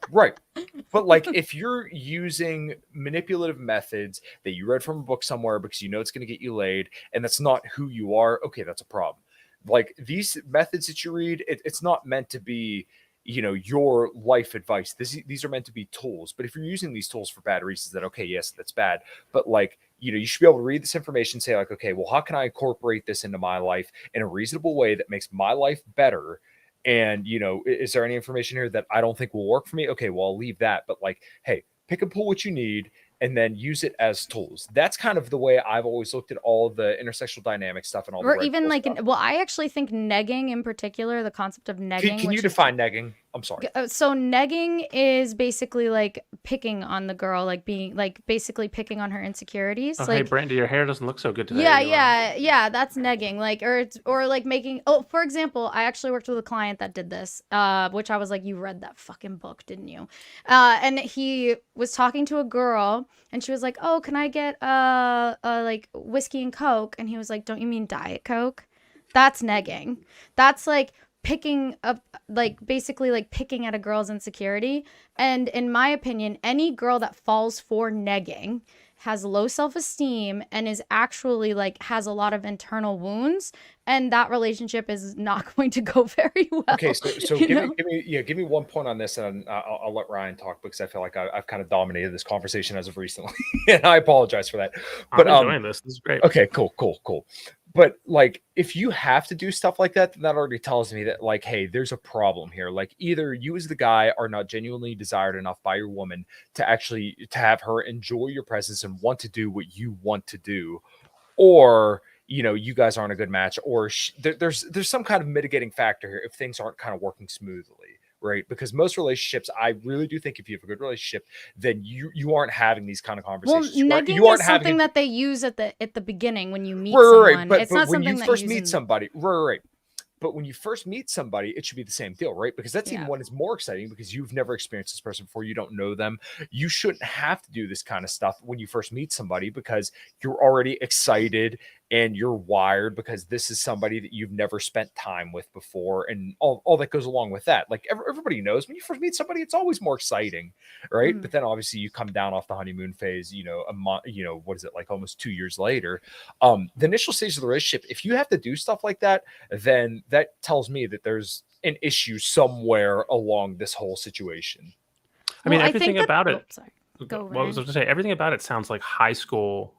But like if you're using manipulative methods that you read from a book somewhere because you know it's going to get you laid and that's not who you are, okay, that's a problem. Like these methods that you read, it's not meant to be, your life advice. These are meant to be tools. But if you're using these tools for bad reasons, then okay, yes, that's bad. But like, you should be able to read this information and say like, okay, well, how can I incorporate this into my life in a reasonable way that makes my life better? And, is there any information here that I don't think will work for me? Okay, well, I'll leave that. But like, hey, pick and pull what you need, and then use it as tools. That's kind of the way I've always looked at all the intersectional dynamic stuff and all the Or red even pill like, stuff. well, I actually think negging in particular, the concept of negging. Can you which is- define negging? I'm sorry. So negging is basically like picking on the girl, like being like basically picking on her insecurities. Oh, like, hey, Brandy, your hair doesn't look so good today. yeah, You, yeah, that's negging. Like, or like making. Oh, for example, I actually worked with a client that did this, which I was like, you read that fucking book, didn't you? And he was talking to a girl, and she was like, oh, can I get like whiskey and Coke? And he was like, don't you mean Diet Coke? That's negging. That's like picking up, like basically like picking at a girl's insecurity. And in my opinion, any girl that falls for negging has low self-esteem and is actually like has a lot of internal wounds, and that relationship is not going to go very well. Okay, so you give know? me 1 point on this, and I'll let Ryan talk because I feel like I've kind of dominated this conversation as of recently, and I apologize for that. But I'm enjoying this. This is great. okay, cool. But like, if you have to do stuff like that, then that already tells me that like, hey, there's a problem here. Like, either you as the guy are not genuinely desired enough by your woman to actually to have her enjoy your presence and want to do what you want to do, or you guys aren't a good match, or there's some kind of mitigating factor here if things aren't kind of working smoothly, right? Because most relationships, I really do think if you have a good relationship, then you aren't having these kind of Well, conversations. negging you aren't is having something that they use at the beginning when you meet right, someone. but It's not when something you that first you meet use in- somebody, right. But when you first meet somebody, it should be the same deal, right? Because that's even Yeah. when it's more exciting, because you've never experienced this person before. You don't know them. You shouldn't have to do this kind of stuff when you first meet somebody, because you're already excited and you're wired because this is somebody that you've never spent time with before, and all that goes along with that. Like everybody knows when you first meet somebody, it's always more exciting, right? Mhm. But then obviously you come down off the honeymoon phase, a month, what is it, like almost 2 years later. The initial stage of the relationship, if you have to do stuff like that, then that tells me that there's an issue somewhere along this whole situation. I mean, Well, everything think that- about it. oh, sorry. Go, Well, I was Ryan. going to say, everything about it sounds like high school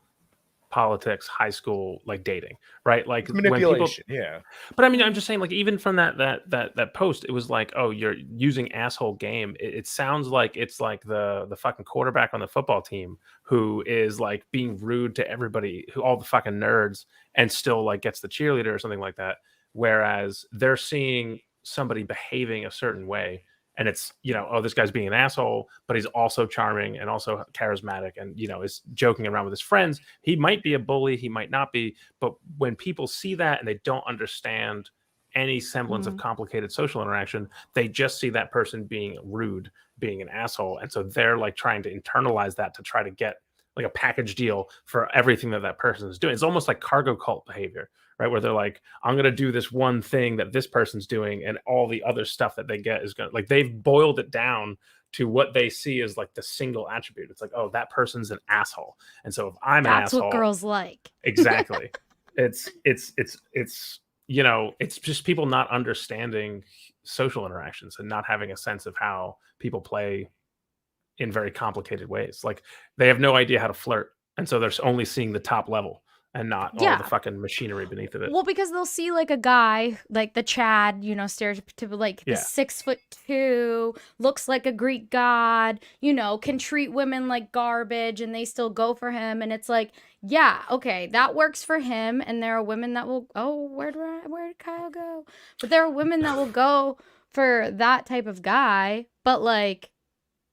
politics, high school like dating, right? Like when people. Manipulation, yeah. But I mean, I'm just saying, like, even from that post, it was like, oh, you're using asshole game. It sounds like it's like the fucking quarterback on the football team who is like being rude to everybody, who all the fucking nerds, and still like gets the cheerleader or something like that. Whereas they're seeing somebody behaving a certain way, and it's, oh, this guy's being an asshole, but he's also charming and also charismatic, and is joking around with his friends. He might be a bully, he might not be, but when people see that and they don't understand any semblance of complicated social interaction, they just see that person being rude, being an asshole, and so they're like trying to internalize that to try to get like a package deal for everything that person is doing. It's almost like cargo cult behavior, right? Where they're like, I'm going to do this one thing that this person's doing, and all the other stuff that they get is going to, like, they've boiled it down to what they see as like the single attribute. It's like, oh, that person's an asshole. And so if I'm an That's asshole, what girls like. exactly. It's it's just people not understanding social interactions and not having a sense of how people play in very complicated ways. Like, they have no idea how to flirt, and so they're only seeing the top level and not all Yeah. the fucking machinery beneath of it. Well, because they'll see like a guy, like the Chad, stereotypical, like Yeah. the 6'2", looks like a Greek god, can treat women like garbage, and they still go for him. And it's like, yeah, okay, that works for him. And there are women that will, oh, where did Kyle go? But there are women that will go for that type of guy. But like,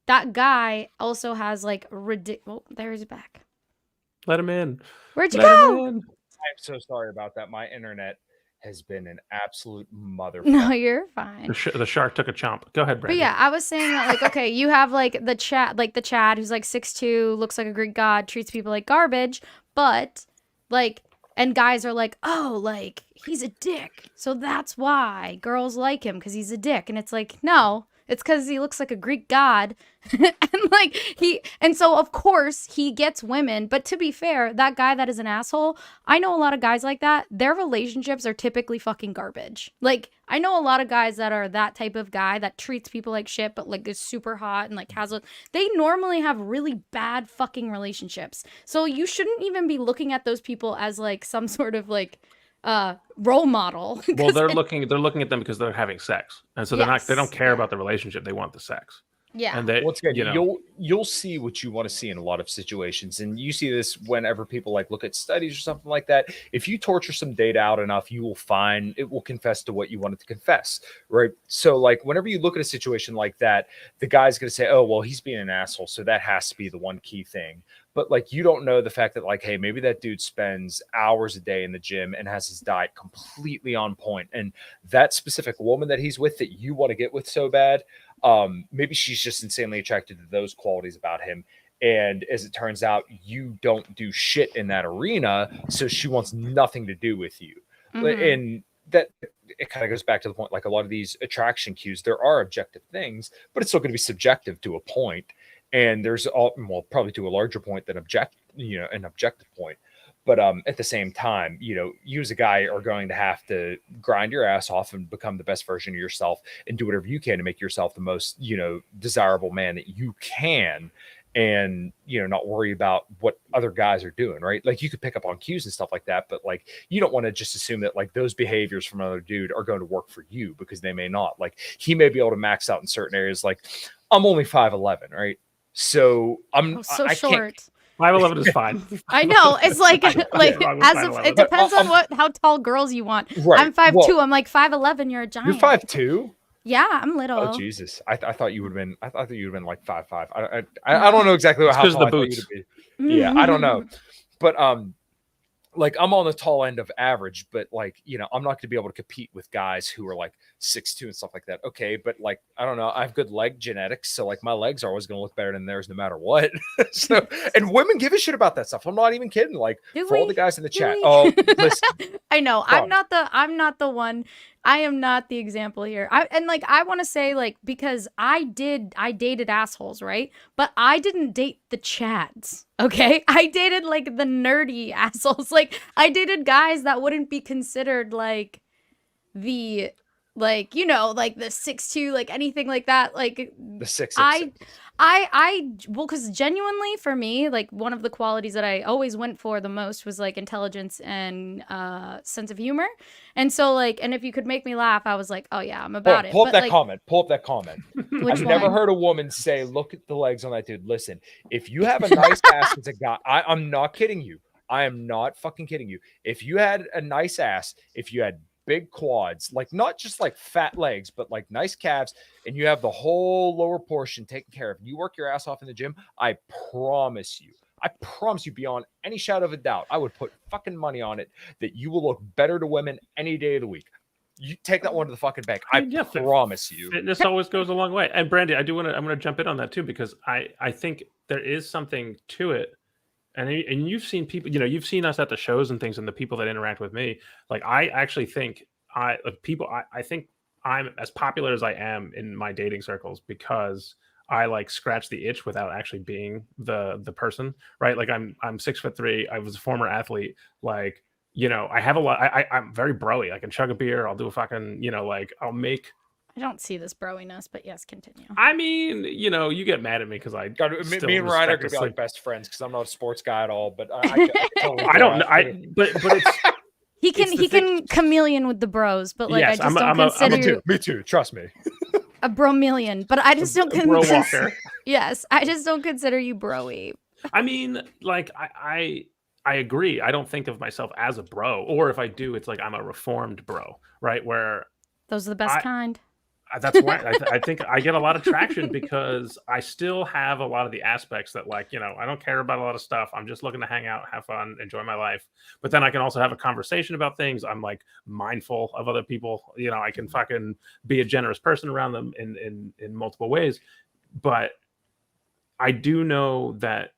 that guy also has like ridiculous. Oh, there he's back. Let him in. Where'd you Let go? him in. I'm so sorry about that. My internet has been an absolute motherfucker. No, you're fine. The shark took a chomp. Go ahead, But Brandon. yeah, I was saying that, like, okay, you have like the Chad who's like 6'2", looks like a Greek god, treats people like garbage, but like, and guys are like, oh, like, he's a dick, so that's why girls like him, because he's a dick. And it's like, no, it's because he looks like a Greek god. And so of course he gets women. But to be fair, that guy that is an asshole, I know a lot of guys like that. Their relationships are typically fucking garbage. Like, I know a lot of guys that are that type of guy that treats people like shit, but like is super hot and like they normally have really bad fucking relationships. So you shouldn't even be looking at those people as like some sort of like role model. Well, they're looking at them because they're having sex, and so they don't Yes, care yeah. about the relationship. They want the sex. Yeah. And they, Once again, you know, you'll see what you want to see in a lot of situations, and you see this whenever people like look at studies or something like that. If you torture some data out enough, you will find it will confess to what you want it to confess, right? So like whenever you look at a situation like that, the guy's going to say, oh well, he's being an asshole, so that has to be the one key thing. But like you don't know the fact that like, hey, maybe that dude spends hours a day in the gym and has his diet completely on point, and that specific woman that he's with that you want to get with so bad, maybe she's just insanely attracted to those qualities about him. And as it turns out, you don't do shit in that arena, so she wants nothing to do with you. Mhm. And that it kind of goes back to the point, like a lot of these attraction cues, there are objective things, but it's still going to be subjective to a point. And there's all, well, probably to a larger point than an objective point. But at the same time, you as a guy are going to have to grind your ass off and become the best version of yourself and do whatever you can to make yourself the most, desirable man that you can. And, not worry about what other guys are doing, right? Like you could pick up on cues and stuff like that, but like, you don't want to just assume that like those behaviors from another dude are going to work for you, because they may not. Like he may be able to max out in certain areas. Like I'm only 5'11", right? So So I can't. short. 5'11" is fine. I know. It's like like wrong with as if 5'11". it depends on how tall girls you want. Right. I'm 5'2". Well, I'm like 5'11". You're a giant. you're 5'2". Yeah, I'm little. Oh Jesus! I thought you would have been. I thought you would have been like 5'5". I don't know exactly It's how 'cause tall of the I thought you boots. would be. Yeah, I don't know, but like I'm on the tall end of average, but like I'm not going to be able to compete with guys who are like 6'2" and stuff like that. Okay, but like I don't know, I have good leg genetics, so like my legs are always going to look better than theirs no matter what. So, and women give a shit about that stuff. I'm not even kidding. Like Do for all we? the guys in the Do chat. we? Oh, listen. I know. Come. I'm not the one. I am not the example here. I want to say like, because I dated assholes, right? But I didn't date the chads. Okay? I dated like the nerdy assholes. Like I dated guys that wouldn't be considered like the like the 6'2", like anything like that. Like The 6'6". well, because genuinely for me, like one of the qualities that I always went for the most was like intelligence and sense of humor. And so like, and if you could make me laugh, I was like, oh yeah, I'm about it. Pull up But that like, comment. Pull up that comment. which I've never one? heard a woman say, look at the legs on that dude. Listen, if you have a nice ass as a guy, I'm not kidding you. I am not fucking kidding you. If you had a nice ass, if you had big quads, like not just like fat legs, but like nice calves, and you have the whole lower portion taken care of, you work your ass off in the gym, I promise you beyond any shadow of a doubt, I would put fucking money on it that you will look better to women any day of the week. You take that one to the fucking bank. I Yeah, promise you. Fitness always goes a long way. And Brandy, I'm going to jump in on that too, because I think there is something to it. And you've seen people, you've seen us at the shows and things, and the people that interact with me. Like I actually think I think I'm as popular as I am in my dating circles because I like scratch the itch without actually being the person, right? Like I'm 6'3". I was a former athlete. Like, I have a lot. I'm very broy. I can chug a beer. I'll do a fucking, like I'll make. I don't see this broiness, but yes, continue. I mean, you get mad at me because I Me and Ryan are gonna be like best friends because I'm not a sports guy at all. But I don't know. But it's he can chameleon with the bros, but like yes, I just don't consider you me too. Trust me. a bromelian. But I just don't bro consider. walker. Yes, I just don't consider you broy. I mean, like I agree. I don't think of myself as a bro, or if I do, it's like I'm a reformed bro, right? Where Those are the best kind. That's why I think I get a lot of traction because I still have a lot of the aspects that like, I don't care about a lot of stuff. I'm just looking to hang out, have fun, enjoy my life. But then I can also have a conversation about things. I'm like mindful of other people. I can fucking be a generous person around them in multiple ways. But I do know that,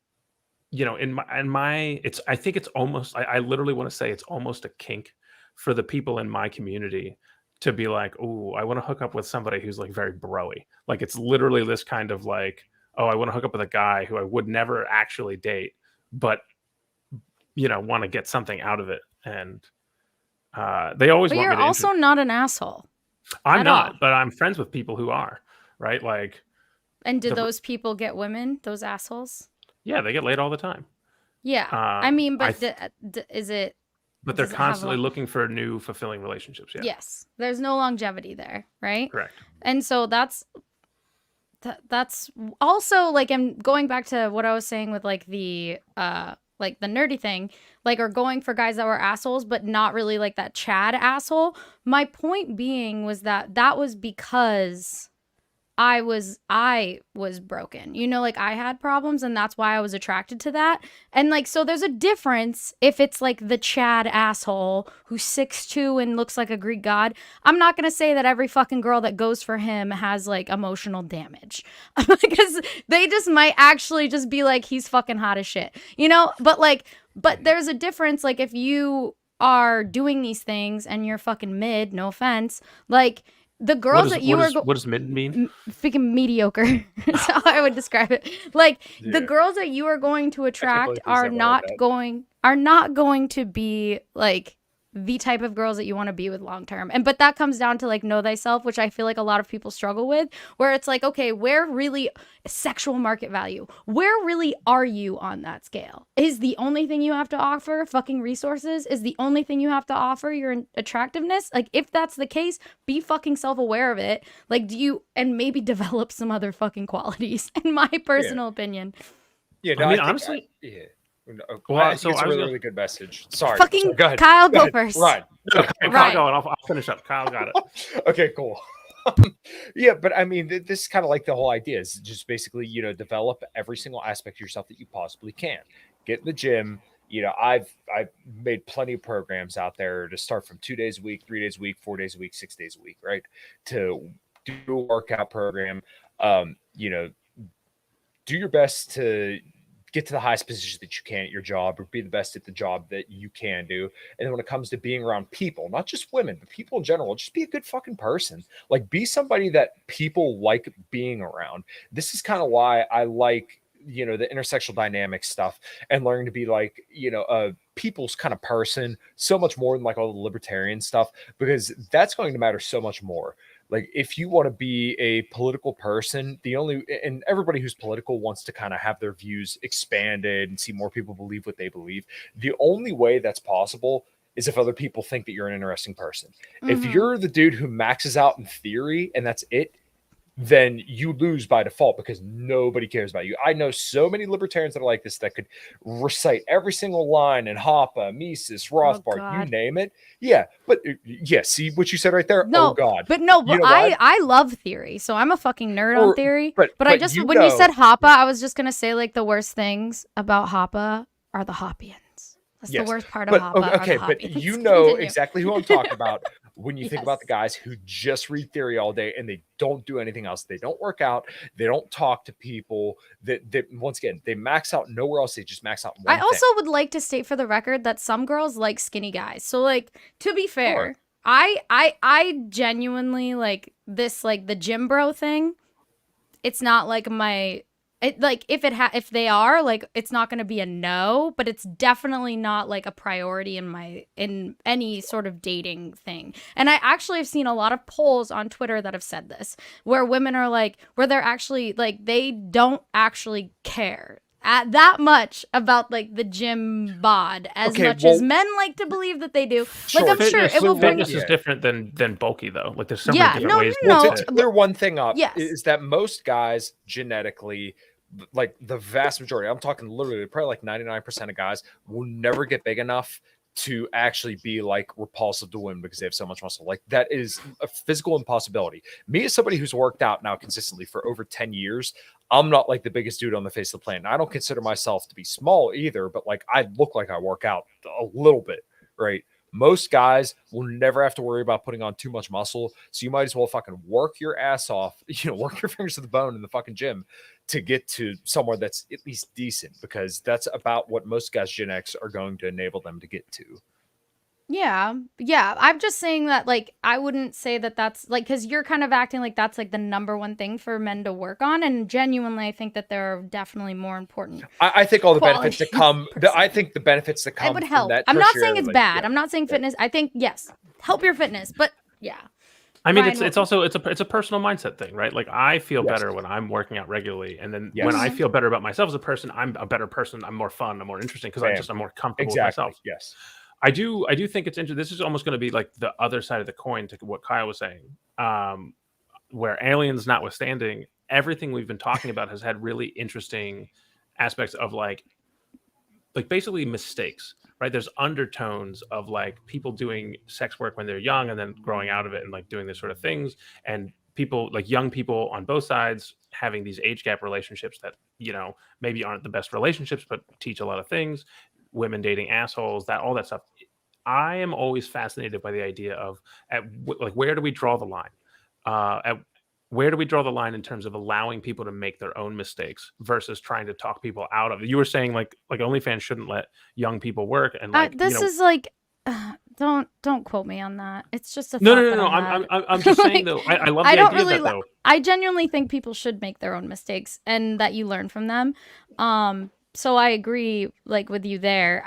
I think it's almost, I literally want to say it's almost a kink for the people in my community to be like, oh, I want to hook up with somebody who's like very broy. Like it's literally this kind of like, oh, I want to hook up with a guy who I would never actually date, but want to get something out of it. And they always But want you're me to also not an asshole. I'm not, all. but I'm friends with people who are, right? Like, and did those people get women? Those assholes? Yeah, they get laid all the time. Yeah, I mean, but is it? But they're constantly looking for new fulfilling relationships. Yeah. Yes. There's no longevity there, right? Correct. And so that's that's also like, I'm going back to what I was saying with like the nerdy thing, like, or going for guys that were assholes, but not really like that Chad asshole. My point being was that was because I was broken, you know, like I had problems, and that's why I was attracted to that. And like, so there's a difference if it's like the Chad asshole who's 6'2" and looks like a Greek god. I'm not gonna say that every fucking girl that goes for him has like emotional damage, because they just might actually just be like, he's fucking hot as shit, you know. But there's a difference, like if you are doing these things and you're fucking mid, no offense, like the girls that you what does mid mean? Freaking mediocre. That's how I would describe it. Like the girls that you are going to attract are not going to be like the type of girls that you want to be with long term. And but that comes down to like know thyself, which I feel like a lot of people struggle with, where it's like, okay, where really sexual market value, where really are you on that scale? Is the only thing you have to offer fucking resources? Is the only thing you have to offer your attractiveness? Like if that's the case, be fucking self-aware of it. Like and maybe develop some other fucking qualities, in my personal opinion. Yeah, no, I mean, honestly, well, I think it's a really good message. Sorry. Fucking go ahead. Kyle, go first. Right. Okay, Right. Kyle, I'll finish up. Kyle got it. Okay, cool. Yeah, but I mean, this is kind of like the whole idea is just basically, you know, develop every single aspect of yourself that you possibly can. Get in the gym. You know, I've made plenty of programs out there to start from 2 days a week, 3 days a week, 4 days a week, 6 days a week, right? To do a workout program. You know, do your best to get to the highest position that you can at your job, or be the best at the job that you can do. And then when it comes to being around people, not just women, but people in general, just be a good fucking person. Like be somebody that people like being around. This is kind of why I like, you know, the intersectional dynamic stuff and learning to be like, you know, a people's kind of person so much more than like all the libertarian stuff, because that's going to matter so much more. Like if you want to be a political person, and everybody who's political wants to kind of have their views expanded and see more people believe what they believe. The only way that's possible is if other people think that you're an interesting person. If you're the dude who maxes out in theory and that's it, then you lose by default because nobody cares about you. I know so many libertarians that are like this that could recite every single line in Hoppe, Mises, Rothbard, you name it. Yeah, but yeah, see what you said right there? No, oh God. But no, but I love theory, so I'm a fucking nerd on theory. But I just, when you said Hoppe, I was just going to say like the worst things about Hoppe are the Hoppians. That's the worst part of Hoppe. Okay, but you know exactly who I'm talking about when you think about the guys who just read theory all day and they don't do anything else. They don't work out. They don't talk to people. That once again, they max out nowhere else. They just max out one I also would like to state for the record that some girls like skinny guys. So like, to be fair, I genuinely like this, like the gym bro thing. It's not like if they are like, it's not going to be a no, but it's definitely not like a priority in any sort of dating thing. And I actually have seen a lot of polls on Twitter that have said this, where women are like, where they're actually like, they don't actually care that much about like the gym bod as much as men like to believe that they do. Like I'm sure it will bring. Fitness is different than bulky though. Like there's so many different ways. To clear one thing up is that most guys genetically, like the vast majority, I'm talking literally probably like 99% of guys will never get big enough to actually be like repulsive to women because they have so much muscle. Like that is a physical impossibility. Me as somebody who's worked out now consistently for over 10 years, I'm not like the biggest dude on the face of the planet. I don't consider myself to be small either, but like I look like I work out a little bit, right? Most guys will never have to worry about putting on too much muscle. So you might as well fucking work your ass off, you know, work your fingers to the bone in the fucking gym to get to somewhere that's at least decent, because that's about what most guys' Gen X are going to enable them to get to. Yeah. I'm just saying that, like, I wouldn't say that that's like, because you're kind of acting like that's like the number one thing for men to work on. And genuinely, I think that there are definitely more important. I think all the benefits that come, I think the benefits that come would help. That I'm not saying it's bad. Yeah. I'm not saying fitness. I think, yes, help your fitness. But yeah. I mean, it's also a personal mindset thing, right? Like I feel better when I'm working out regularly, and then when I feel better about myself as a person, I'm a better person. I'm more fun. I'm more interesting because I'm more comfortable with myself. Yes, I do think it's interesting. This is almost going to be like the other side of the coin to what Kyle was saying, where aliens notwithstanding. everything we've been talking about has had really interesting aspects of like basically mistakes, right? There's undertones of like people doing sex work when they're young and then growing out of it and like doing this sort of things, and people like young people on both sides having these age gap relationships that, you know, maybe aren't the best relationships but teach a lot of things, women dating assholes, that all that stuff. I am always fascinated by the idea of like where do we draw the line? Where do we draw the line in terms of allowing people to make their own mistakes versus trying to talk people out of it? You were saying like OnlyFans shouldn't let young people work, and like This you know, is like, don't quote me on that. It's just a no, thought no, no, that no. I had. I'm just saying Like, though. I love I the don't idea really of that though. I genuinely think people should make their own mistakes and that you learn from them. So I agree like with you there.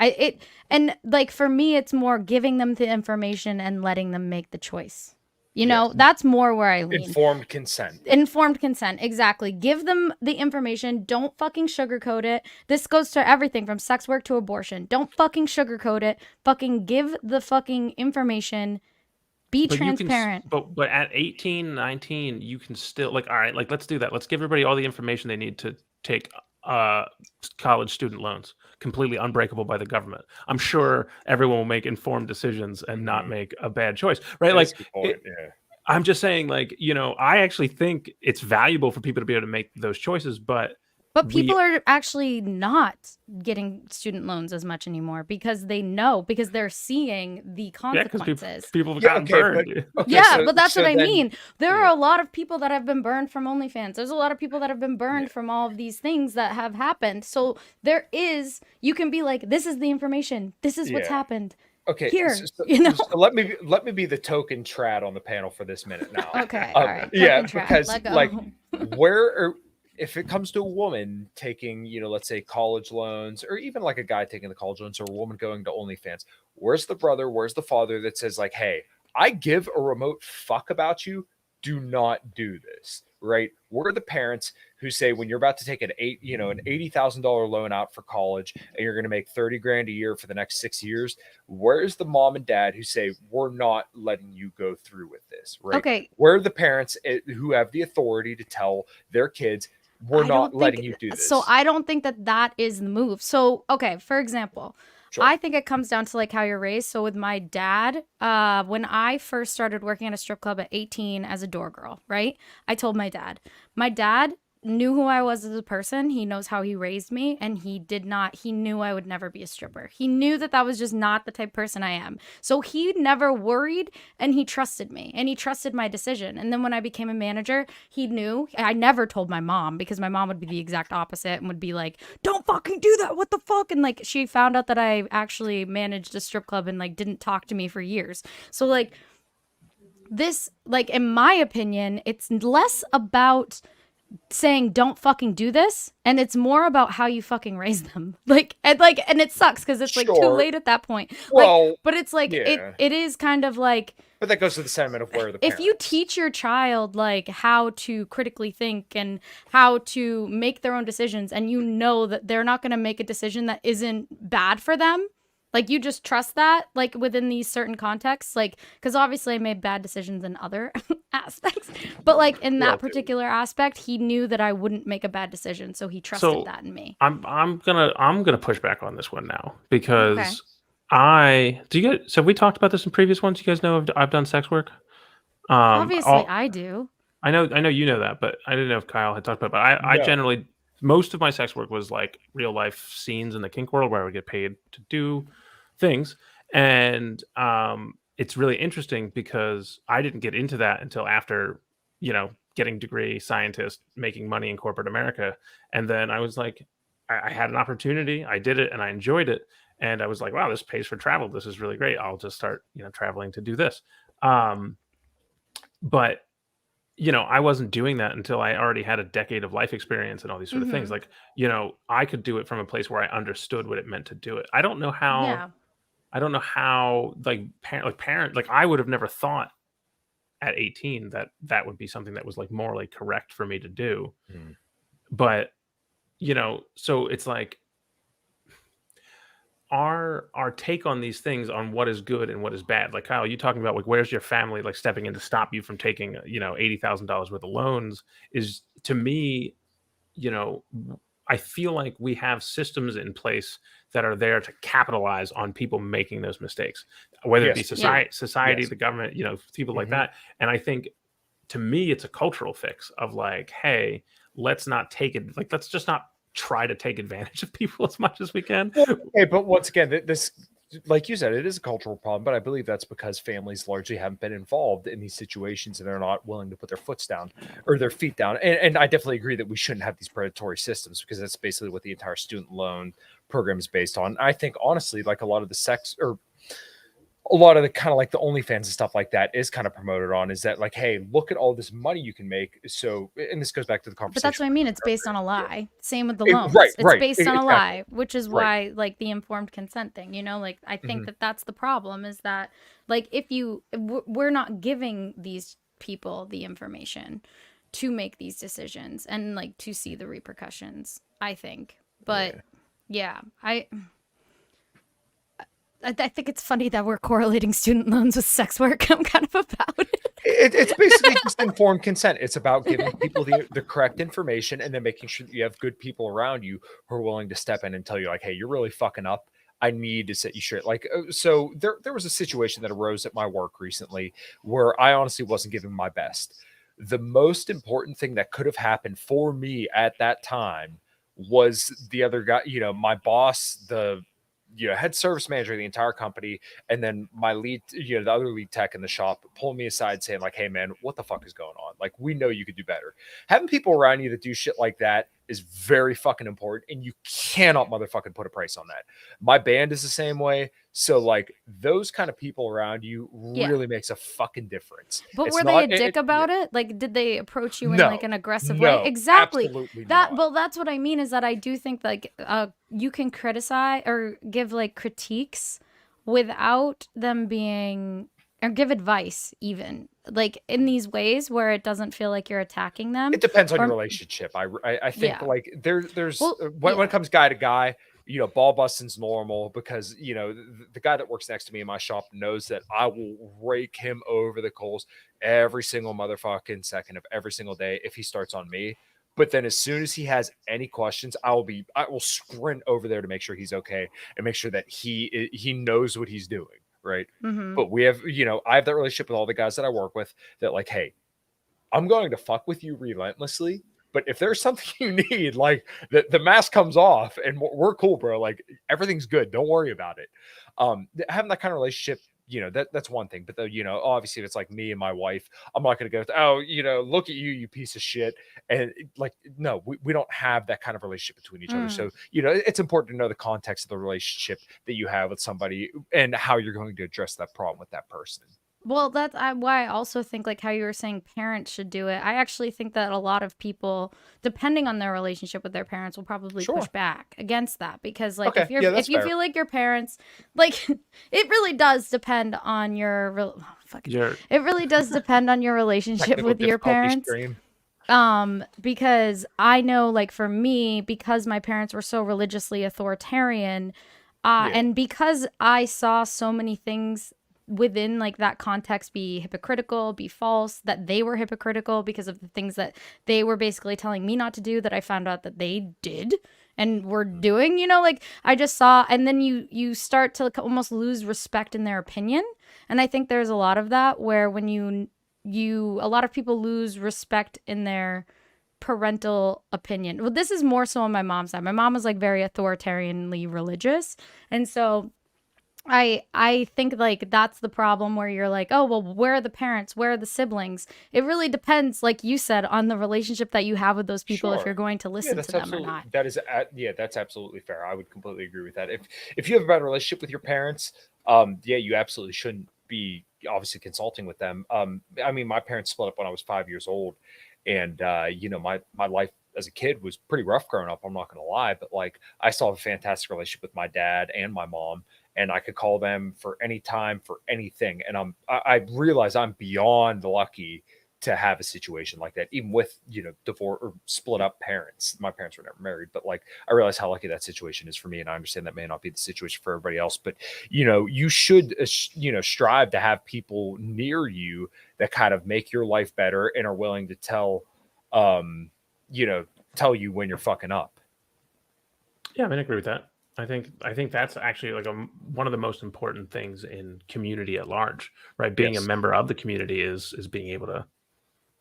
And like for me it's more giving them the information and letting them make the choice. You know, that's more where I lean. Informed consent. Informed consent, exactly. Give them the information. Don't fucking sugarcoat it. This goes to everything from sex work to abortion. Don't fucking sugarcoat it. Fucking give the fucking information. Be But transparent. You can, but at 18, 19, you can still like, all right, like let's do that. Let's give everybody all the information they need to take college student loans, completely unbreakable by the government. I'm sure everyone will make informed decisions and not make a bad choice, right? Like, I'm just saying, like, you know, I actually think it's valuable for people to be able to make those choices, but people are actually not getting student loans as much anymore because they're seeing the consequences. People have gotten burned. But that's what I mean. There are a lot of people that have been burned from OnlyFans. There's a lot of people that have been burned from all of these things that have happened. So you can be like, this is the information. This is what's happened. Okay, here, so, you know. So let me be the token trad on the panel for this minute now. Okay, all right. Because like if it comes to a woman taking, you know, let's say college loans, or even like a guy taking the college loans, or a woman going to OnlyFans, where's the brother, where's the father that says like, hey, I give a remote fuck about you, do not do this, right? We're the parents who say when you're about to take an $80,000 loan out for college and you're going to make 30 grand a year for the next 6 years, where's the mom and dad who say we're not letting you go through with this, right? Okay. We're the parents who have the authority to tell their kids we're not letting you do this. So I don't think that is the move. So, okay, for example, I think it comes down to like how you're raised. So with my dad, when I first started working at a strip club at 18 as a door girl, right? I told my dad knew who I was as a person. He knows how he raised me, and he knew I would never be a stripper. He knew that was just not the type of person I am. So he never worried, and he trusted me, and he trusted my decision. And then when I became a manager, he knew. I never told my mom, because my mom would be the exact opposite and would be like, don't fucking do that. What the fuck? And like, she found out that I actually managed a strip club and like didn't talk to me for years. So like this, like, in my opinion, it's less about saying don't fucking do this, and it's more about how you fucking raise them. And it sucks because it's like too late at that point. Well, but it's like it is kind of like, but that goes to the sentiment of where the if you teach your child like how to critically think and how to make their own decisions, and you know that they're not going to make a decision that isn't bad for them, like you just trust that, like within these certain contexts, like, because obviously I made bad decisions in other aspects, but like in that particular aspect, he knew that I wouldn't make a bad decision, so he trusted that in me. I'm gonna push back on this one now, because so we talked about this in previous ones. You guys know I've done sex work. Obviously, I do. I know you know that, but I didn't know if Kyle had talked about it. But I generally, most of my sex work was like real life scenes in the kink world where I would get paid to do things. And it's really interesting because I didn't get into that until after, you know, getting degree, scientist, making money in corporate America. And then I was like, I had an opportunity, I did it, and I enjoyed it. And I was like, wow, this pays for travel. This is really great. I'll just start, you know, traveling to do this. But you know, I wasn't doing that until I already had a decade of life experience and all these sort of things. Like, you know, I could do it from a place where I understood what it meant to do it. I don't know how, like I would have never thought at 18 that would be something that was like morally correct for me to do. But, you know, so it's like, our take on these things, on what is good and what is bad. Like Kyle, you talking about like where's your family like stepping in to stop you from taking $80,000 worth of loans is, to me, I feel like we have systems in place that are there to capitalize on people making those mistakes, whether it be Yes. society, Yes. the government, people like Mhm. that. And I think, to me, it's a cultural fix of like, hey, let's not take it. Like, let's just not try to take advantage of people as much as we can. Okay, but once again, this, like you said, it is a cultural problem, but I believe that's because families largely haven't been involved in these situations and they're not willing to put their foots down or their feet down. And I definitely agree that we shouldn't have these predatory systems, because that's basically what the entire student loan program is based on. I think honestly, like a lot of the a lot of the kind of like the OnlyFans and stuff like that is kind of promoted on, is that like, hey, look at all this money you can make. So, and this goes back to the But conversation. that's what I mean. It's based on a lie. Same with the It- loans. right, It's right, based on a exactly. lie, which is Right. why, like, the informed consent thing, like, I think Mhm. that that's the problem, is that, like, we're not giving these people the information to make these decisions and, like, to see the repercussions, I think. But yeah, I think it's funny that we're correlating student loans with sex work. I'm kind of about it. It's basically just informed consent. It's about giving people the correct information and then making sure that you have good people around you who are willing to step in and tell you, like, hey, you're really fucking up. I need to set you straight. Like, so there was a situation that arose at my work recently where I honestly wasn't giving my best. The most important thing that could have happened for me at that time was the other guy, my boss, the head service manager of the entire company, and then my lead, the other lead tech in the shop, pulling me aside saying like, hey man, what the fuck is going on? Like, we know you could do better. Having people around you that do shit like that is very fucking important, and you cannot motherfucking put a price on that. My band is the same way. So like, those kind of people around you Yeah. really makes a fucking difference. But It's were not- they a dick about it? Like, did they approach you in No. like an aggressive No, way? Exactly. absolutely That, not. well, that's what I mean, is that I do think like you can criticize or give like critiques without them being, or give advice even, like in these ways where it doesn't feel like you're attacking them. It depends on or- your relationship. I think Yeah. like there's Well, when yeah. it comes guy to guy, ball busting's normal, because the guy that works next to me in my shop knows that I will rake him over the coals every single motherfucking second of every single day if he starts on me. But then as soon as he has any questions, I will sprint over there to make sure he's okay and make sure that he knows what he's doing, right? Mhm. But we have, I have that relationship with all the guys that I work with, that like, hey, I'm going to fuck with you relentlessly. But if there's something you need, like the mask comes off and we're cool, bro. Like, everything's good. Don't worry about it. Having that kind of relationship, that's one thing. But obviously, if it's like me and my wife, I'm not going to go, oh, look at you, you piece of shit. And like, no, we don't have that kind of relationship between each other. So, it's important to know the context of the relationship that you have with somebody and how you're going to address that problem with that person. Well, that's why I also think, like how you were saying parents should do it. I actually think that a lot of people, depending on their relationship with their parents, will probably push Sure. back against that, because like Okay, if you're yeah, that's if you fair. feel like your parents, like it really does depend on your it really does depend on your relationship Technical with your difficulty parents. stream. Because I know, like for me, because my parents were so religiously authoritarian, Yeah. and because I saw so many things within like that context be hypocritical, be false, that they were hypocritical because of the things that they were basically telling me not to do, that I found out that they did and were doing, like I just saw, and then you start to almost lose respect in their opinion. And I think there's a lot of that where when a lot of people lose respect in their parental opinion. Well, this is more so on my mom's side. My mom was like very authoritarianly religious, and so I think like that's the problem, where you're like, oh well, where are the parents, where are the siblings? It really depends, like you said, on the relationship that you have with those people, if Sure. you're going to Yeah, listen that's to them or absolutely not. that's absolutely fair. I would completely agree with that. If you have a bad relationship with your parents, yeah, you absolutely shouldn't be obviously consulting with them. I mean, my parents split up when I was 5 years old, and my life as a kid was pretty rough growing up. I'm not going to lie, but like, I still have a fantastic relationship with my dad and my mom, and I could call them for any time for anything. And I realize I'm beyond lucky to have a situation like that, even with, you know, divorce or split up parents. My parents were never married, but like I realize how lucky that situation is for me, and I understand that may not be the situation for everybody else. But you know, you should you know, strive to have people near you that kind of make your life better and are willing to tell you know, tell you when you're fucking up. Yeah, I mean, I agree with that. I think that's actually like one of the most important things in community at large, right? Being Yes. a member of the community is being able to,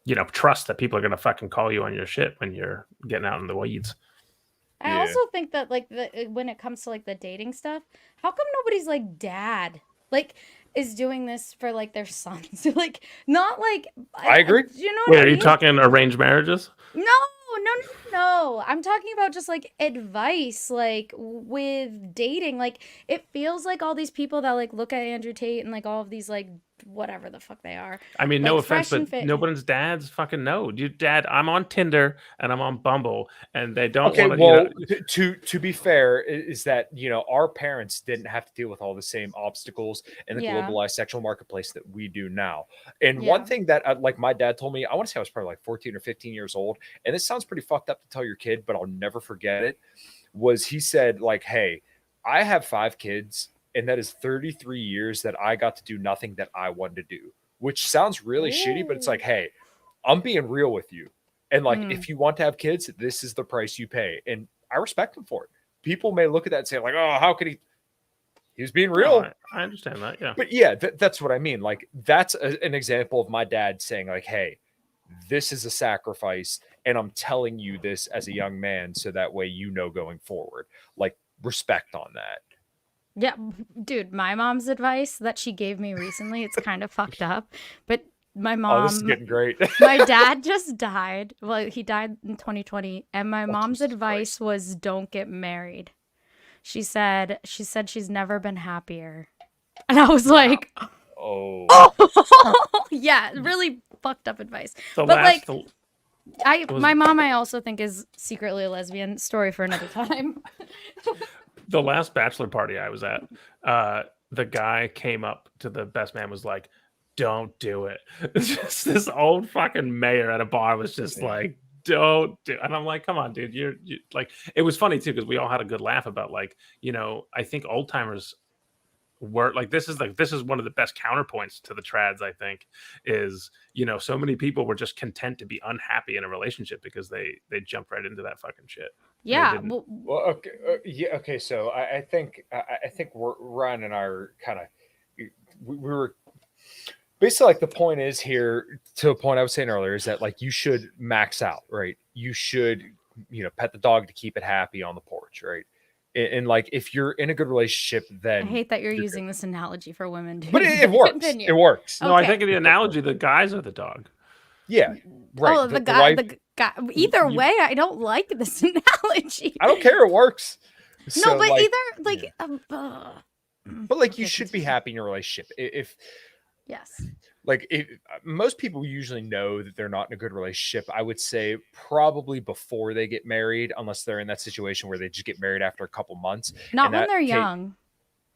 you know, trust that people are going to fucking call you on your shit when you're getting out in the weeds. I Yeah. also think that like when it comes to like the dating stuff, how come nobody's like dad like is doing this for like their sons? Like not like I agree. you know Wait, what I are you mean? talking arranged marriages? No. I'm talking about just like advice, like with dating. Like it feels like all these people that like look at Andrew Tate and like all of these like whatever the fuck they are. I mean, no Like, offense, fresh and but fit. nobody's dads fucking know. You dad, I'm on Tinder and I'm on Bumble, and they don't Okay, want well, to. to be fair, is that, you know, our parents didn't have to deal with all the same obstacles in the Yeah. globalized sexual marketplace that we do now. And Yeah. one thing that like my dad told me, I want to say I was probably like 14 or 15 years old, and this sounds pretty fucked up to tell your kid, but I'll never forget it, was he said like, hey, I have 5 kids, and that is 33 years that I got to do nothing that I wanted to do, which sounds really shitty, but it's like, hey, I'm being real with you. And like, if you want to have kids, this is the price you pay. And I respect him for it. People may look at that and say, like, oh, how could he? He was being real. No, I understand that. Yeah. But yeah, that's what I mean. Like, that's an example of my dad saying, like, hey, this is a sacrifice. And I'm telling you this as a young man, so that way you know going forward. Like, respect on that. Yeah, dude, my mom's advice that she gave me recently, it's kind of fucked up, but my Oh, this is mom, getting great. my dad just died. Well, he died in 2020, and my mom's Jesus advice was don't get married. She said she's never been happier. And I was like, Oh, yeah, really fucked up advice. The But, last, like, my mom I also think is secretly a lesbian. Story for another time. the last bachelor party I was at, the guy came up to the best man, was like, "Don't do it." It's just this old fucking mayor at a bar was just like, "Don't do," and I'm like, "Come on, dude, you like." It was funny too because we all had a good laugh about, like, you know, I think old timers were like, this is one of the best counterpoints to the trads. I think is, you know, so many people were just content to be unhappy in a relationship because they jumped right into that fucking shit. Yeah, didn't. well, well, okay, yeah, okay. So I think Ryan and I are kind of we were basically like, the point is here, to a point I was saying earlier, is that like you should max out, right? You should, you know, pet the dog to keep it happy on the porch, right? And like, if you're in a good relationship, then I hate that you're good. using this analogy for women, dude. But it works. Continue. It works. No, I Okay. think in the analogy, the guys are the dog. Yeah, right. Oh, the guy. Either way, I don't like this analogy. I don't care. It works. No, So, but like, either like. yeah. But like, you Okay, should be continue. happy in your relationship. If Yes. like, most people usually know that they're not in a good relationship, I would say probably before they get married, unless they're in that situation where they just get married after a couple months. Not And when that they're case- young.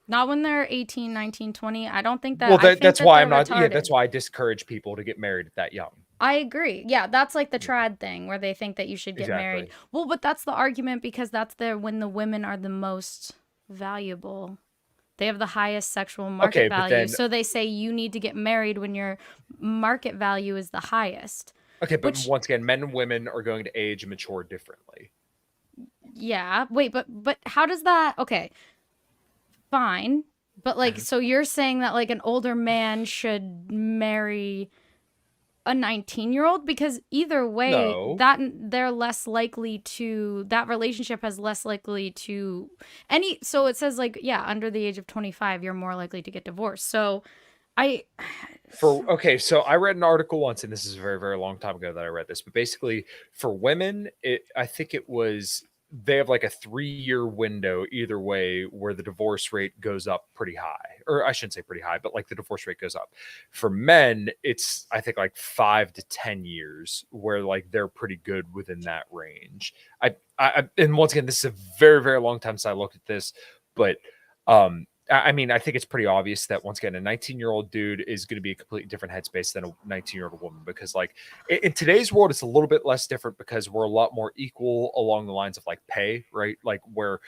Not when they're 18, 19, 20. I don't think that. Well, I think that's that why they're I'm not. Yeah, retarded. that's why I discourage people to get married at that young. I agree. Yeah, that's like the trad thing where they think that you should get married. Exactly. Well, but that's the argument because that's when the women are the most valuable. They have the highest sexual market Okay, but value. then- So they say you need to get married when your market value is the highest. Okay, but Which- once again, men and women are going to age and mature differently. Yeah. Wait, but how does that? Okay. Fine. But like, so you're saying that like an older man should marry a 19-year-old? Because either way, No. that they're less likely to, that relationship has less likely to so it says like, yeah, under the age of 25, you're more likely to get divorced. So Okay, so I read an article once, and this is a very, very long time ago that I read this, but basically for women, I think it was, they have like a 3-year window either way where the divorce rate goes up pretty high, or I shouldn't say pretty high, but like the divorce rate goes up. For men, it's, I think, like 5 to 10 years where like they're pretty good within that range. I and once again, this is a very, very long time since I looked at this, but I mean, I think it's pretty obvious that once again, a 19-year-old dude is going to be a completely different headspace than a 19-year-old woman, because like in today's world, it's a little bit less different because we're a lot more equal along the lines of like pay, right? Like where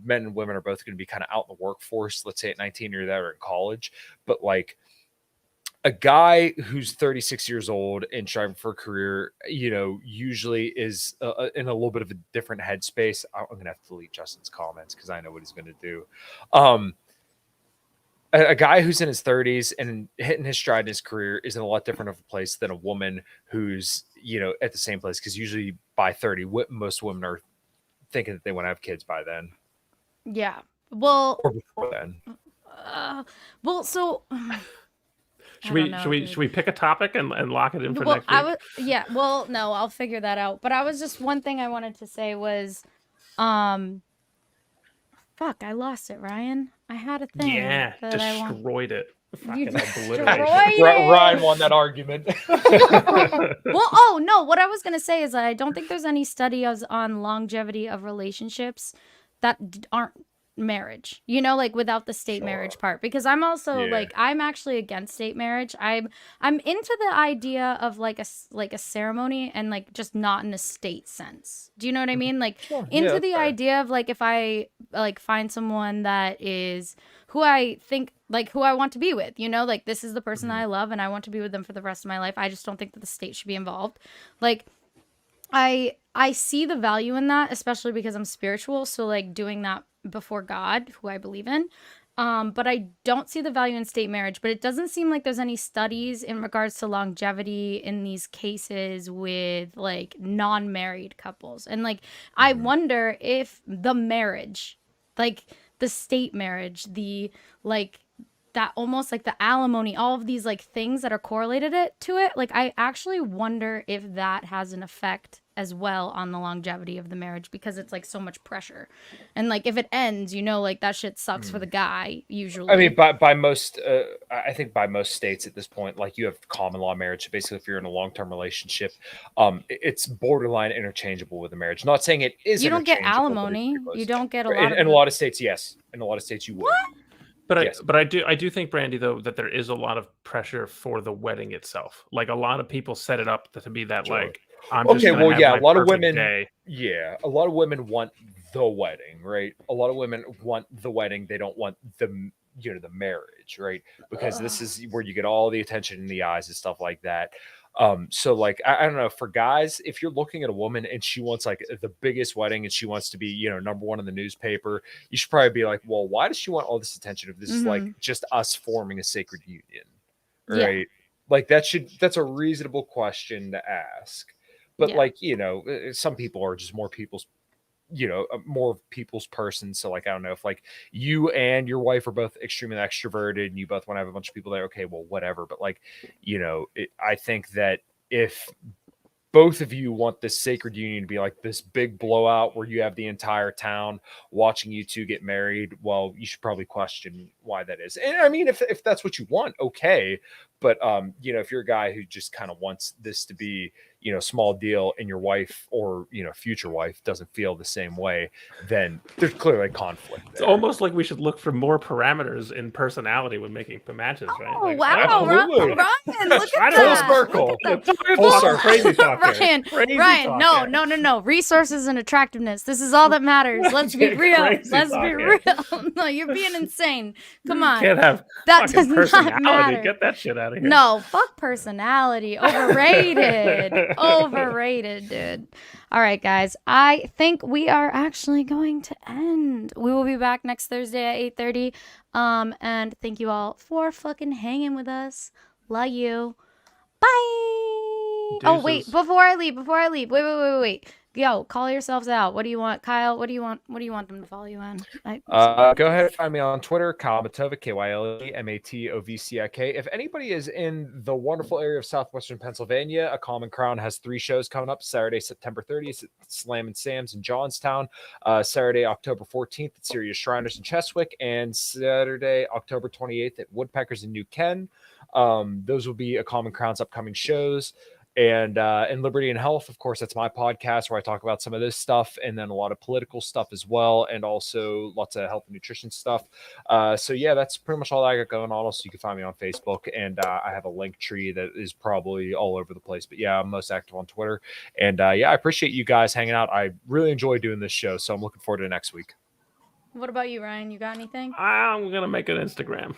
men and women are both going to be kind of out in the workforce. Let's say at 19 you're there in college, but like a guy who's 36 years old and striving for a career, you know, usually is in a little bit of a different headspace. I'm going to have to delete Justin's comments because I know what he's going to do. A guy who's in his 30s and hitting his stride in his career is in a lot different of a place than a woman who's, you know, at the same place. Because usually by 30, most women are thinking that they want to have kids by then. Yeah. Well, or before then. So Should we pick a topic and lock it in for next week? Well, no, I'll figure that out. But I was just one thing I wanted to say was, fuck, I lost it, Ryan. I had a thing. Yeah, that destroyed it. You Fucking destroyed obliterated. it. Ryan won that argument. Well, oh no, what I was gonna say is that I don't think there's any studies on longevity of relationships that aren't marriage, you know, like without the state marriage part, because I'm also like, I'm actually against state marriage. I'm into the idea of like a ceremony and like just not in a state sense. Do you know what I mean? Like into the idea of like, if I like find someone that is who I think like who I want to be with, you know, like this is the person that I love and I want to be with them for the rest of my life. I just don't think that the state should be involved. Like I see the value in that, especially because I'm spiritual. So like doing that before God, who I believe in. But I don't see the value in state marriage, but it doesn't seem like there's any studies in regards to longevity in these cases with like non-married couples. And like, I wonder if the marriage, like the state marriage, the like that almost like the alimony, all of these like things that are correlated to it. Like, I actually wonder if that has an effect as well on the longevity of the marriage, because it's like so much pressure. And like, if it ends, you know, like that shit sucks for the guy usually. I mean, by most, I think by most states at this point, like you have common law marriage. So basically, if you're in a long-term relationship, it's borderline interchangeable with a marriage. Not saying it is. You don't get alimony. You don't get a lot. In a lot of states, yes. In a lot of states, you would. What? But I do think, Brandy, though, that there is a lot of pressure for the wedding itself. Like a lot of people set it up to be that like, I'm just okay, well, yeah, a lot of women. A lot of women want the wedding, right? A lot of women want the wedding. They don't want the the marriage, right? Because this is where you get all the attention in the eyes and stuff like that. So like, I don't know, for guys, if you're looking at a woman and she wants like the biggest wedding and she wants to be, number one in the newspaper, you should probably be like, well, why does she want all this attention if this is like just us forming a sacred union? Right. Yeah. Like that's a reasonable question to ask. But like, some people are just more people's person. So like, I don't know if like you and your wife are both extremely extroverted and you both want to have a bunch of people there. Okay, well, whatever. But like, I think that if both of you want this sacred union to be like this big blowout where you have the entire town watching you two get married, well, you should probably question why that is. And I mean, if that's what you want, okay. But, if you're a guy who just kind of wants this to be, small deal, and your wife or, future wife doesn't feel the same way, then there's clearly conflict there. It's almost like we should look for more parameters in personality when making the matches, right? Oh, like, wow. Ryan, look at that. Full circle. Full circle. Crazy talk. Ryan, no. Resources and attractiveness. This is all that matters. Let's be real. Let's be real. No, you're being insane. Come on. You can't have that does personality. not matter. Get that shit out of here. No, fuck personality. Overrated. Overrated, dude. All right, guys. I think we are actually going to end. We will be back next Thursday at 8:30. And thank you all for fucking hanging with us. Love you. Bye. Deuces. Oh, wait. Before I leave. Wait. Yo, call yourselves out. What do you want, Kyle? What do you want them to follow you on? Go ahead and find me on Twitter, Kyle Matovcik, KYLEMATOVCIK. If anybody is in the wonderful area of southwestern Pennsylvania, A Common Crown has 3 shows coming up. Saturday, September 30th at Slam and Sam's in Johnstown. Saturday, October 14th at Serious Shriners in Cheswick. And Saturday, October 28th at Woodpeckers in New Ken. Those will be A Common Crown's upcoming shows. and Liberty and Health, of course, that's my podcast where I talk about some of this stuff, and then a lot of political stuff as well, and also lots of health and nutrition stuff. So yeah, that's pretty much all I got going on. Also, you can find me on Facebook, and I have a link tree that is probably all over the place. But yeah, I'm most active on Twitter, and yeah, I appreciate you guys hanging out. I really enjoy doing this show, so I'm looking forward to next week. What about you, Ryan? You got anything? I'm gonna make an Instagram.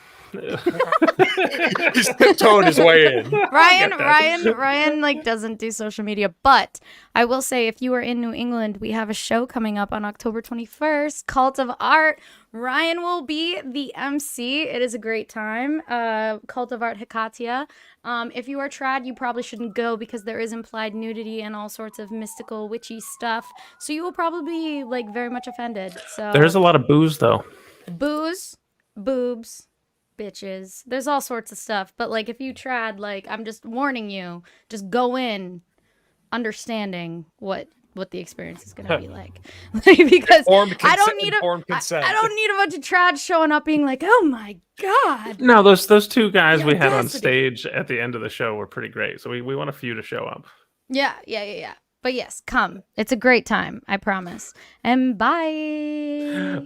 He's tiptoeing his way in. Ryan like doesn't do social media, but I will say if you are in New England, we have a show coming up on October 21st, Cult of Art. Ryan will be the MC. It is a great time. Cult of Art Hecate. If you are trad, you probably shouldn't go because there is implied nudity and all sorts of mystical, witchy stuff. So you will probably be like very much offended. So There's a lot of booze though. booze, boobs, bitches. There's all sorts of stuff. But like if you trad, like I'm just warning you, just go in understanding what the experience is gonna be like. Because I don't need consent. I don't need a bunch of trads showing up being like, oh my god. No, those two guys The we had on audacity. stage at the end of the show were pretty great. So we want a few to show up. Yeah. But yes, come. It's a great time, I promise. And bye.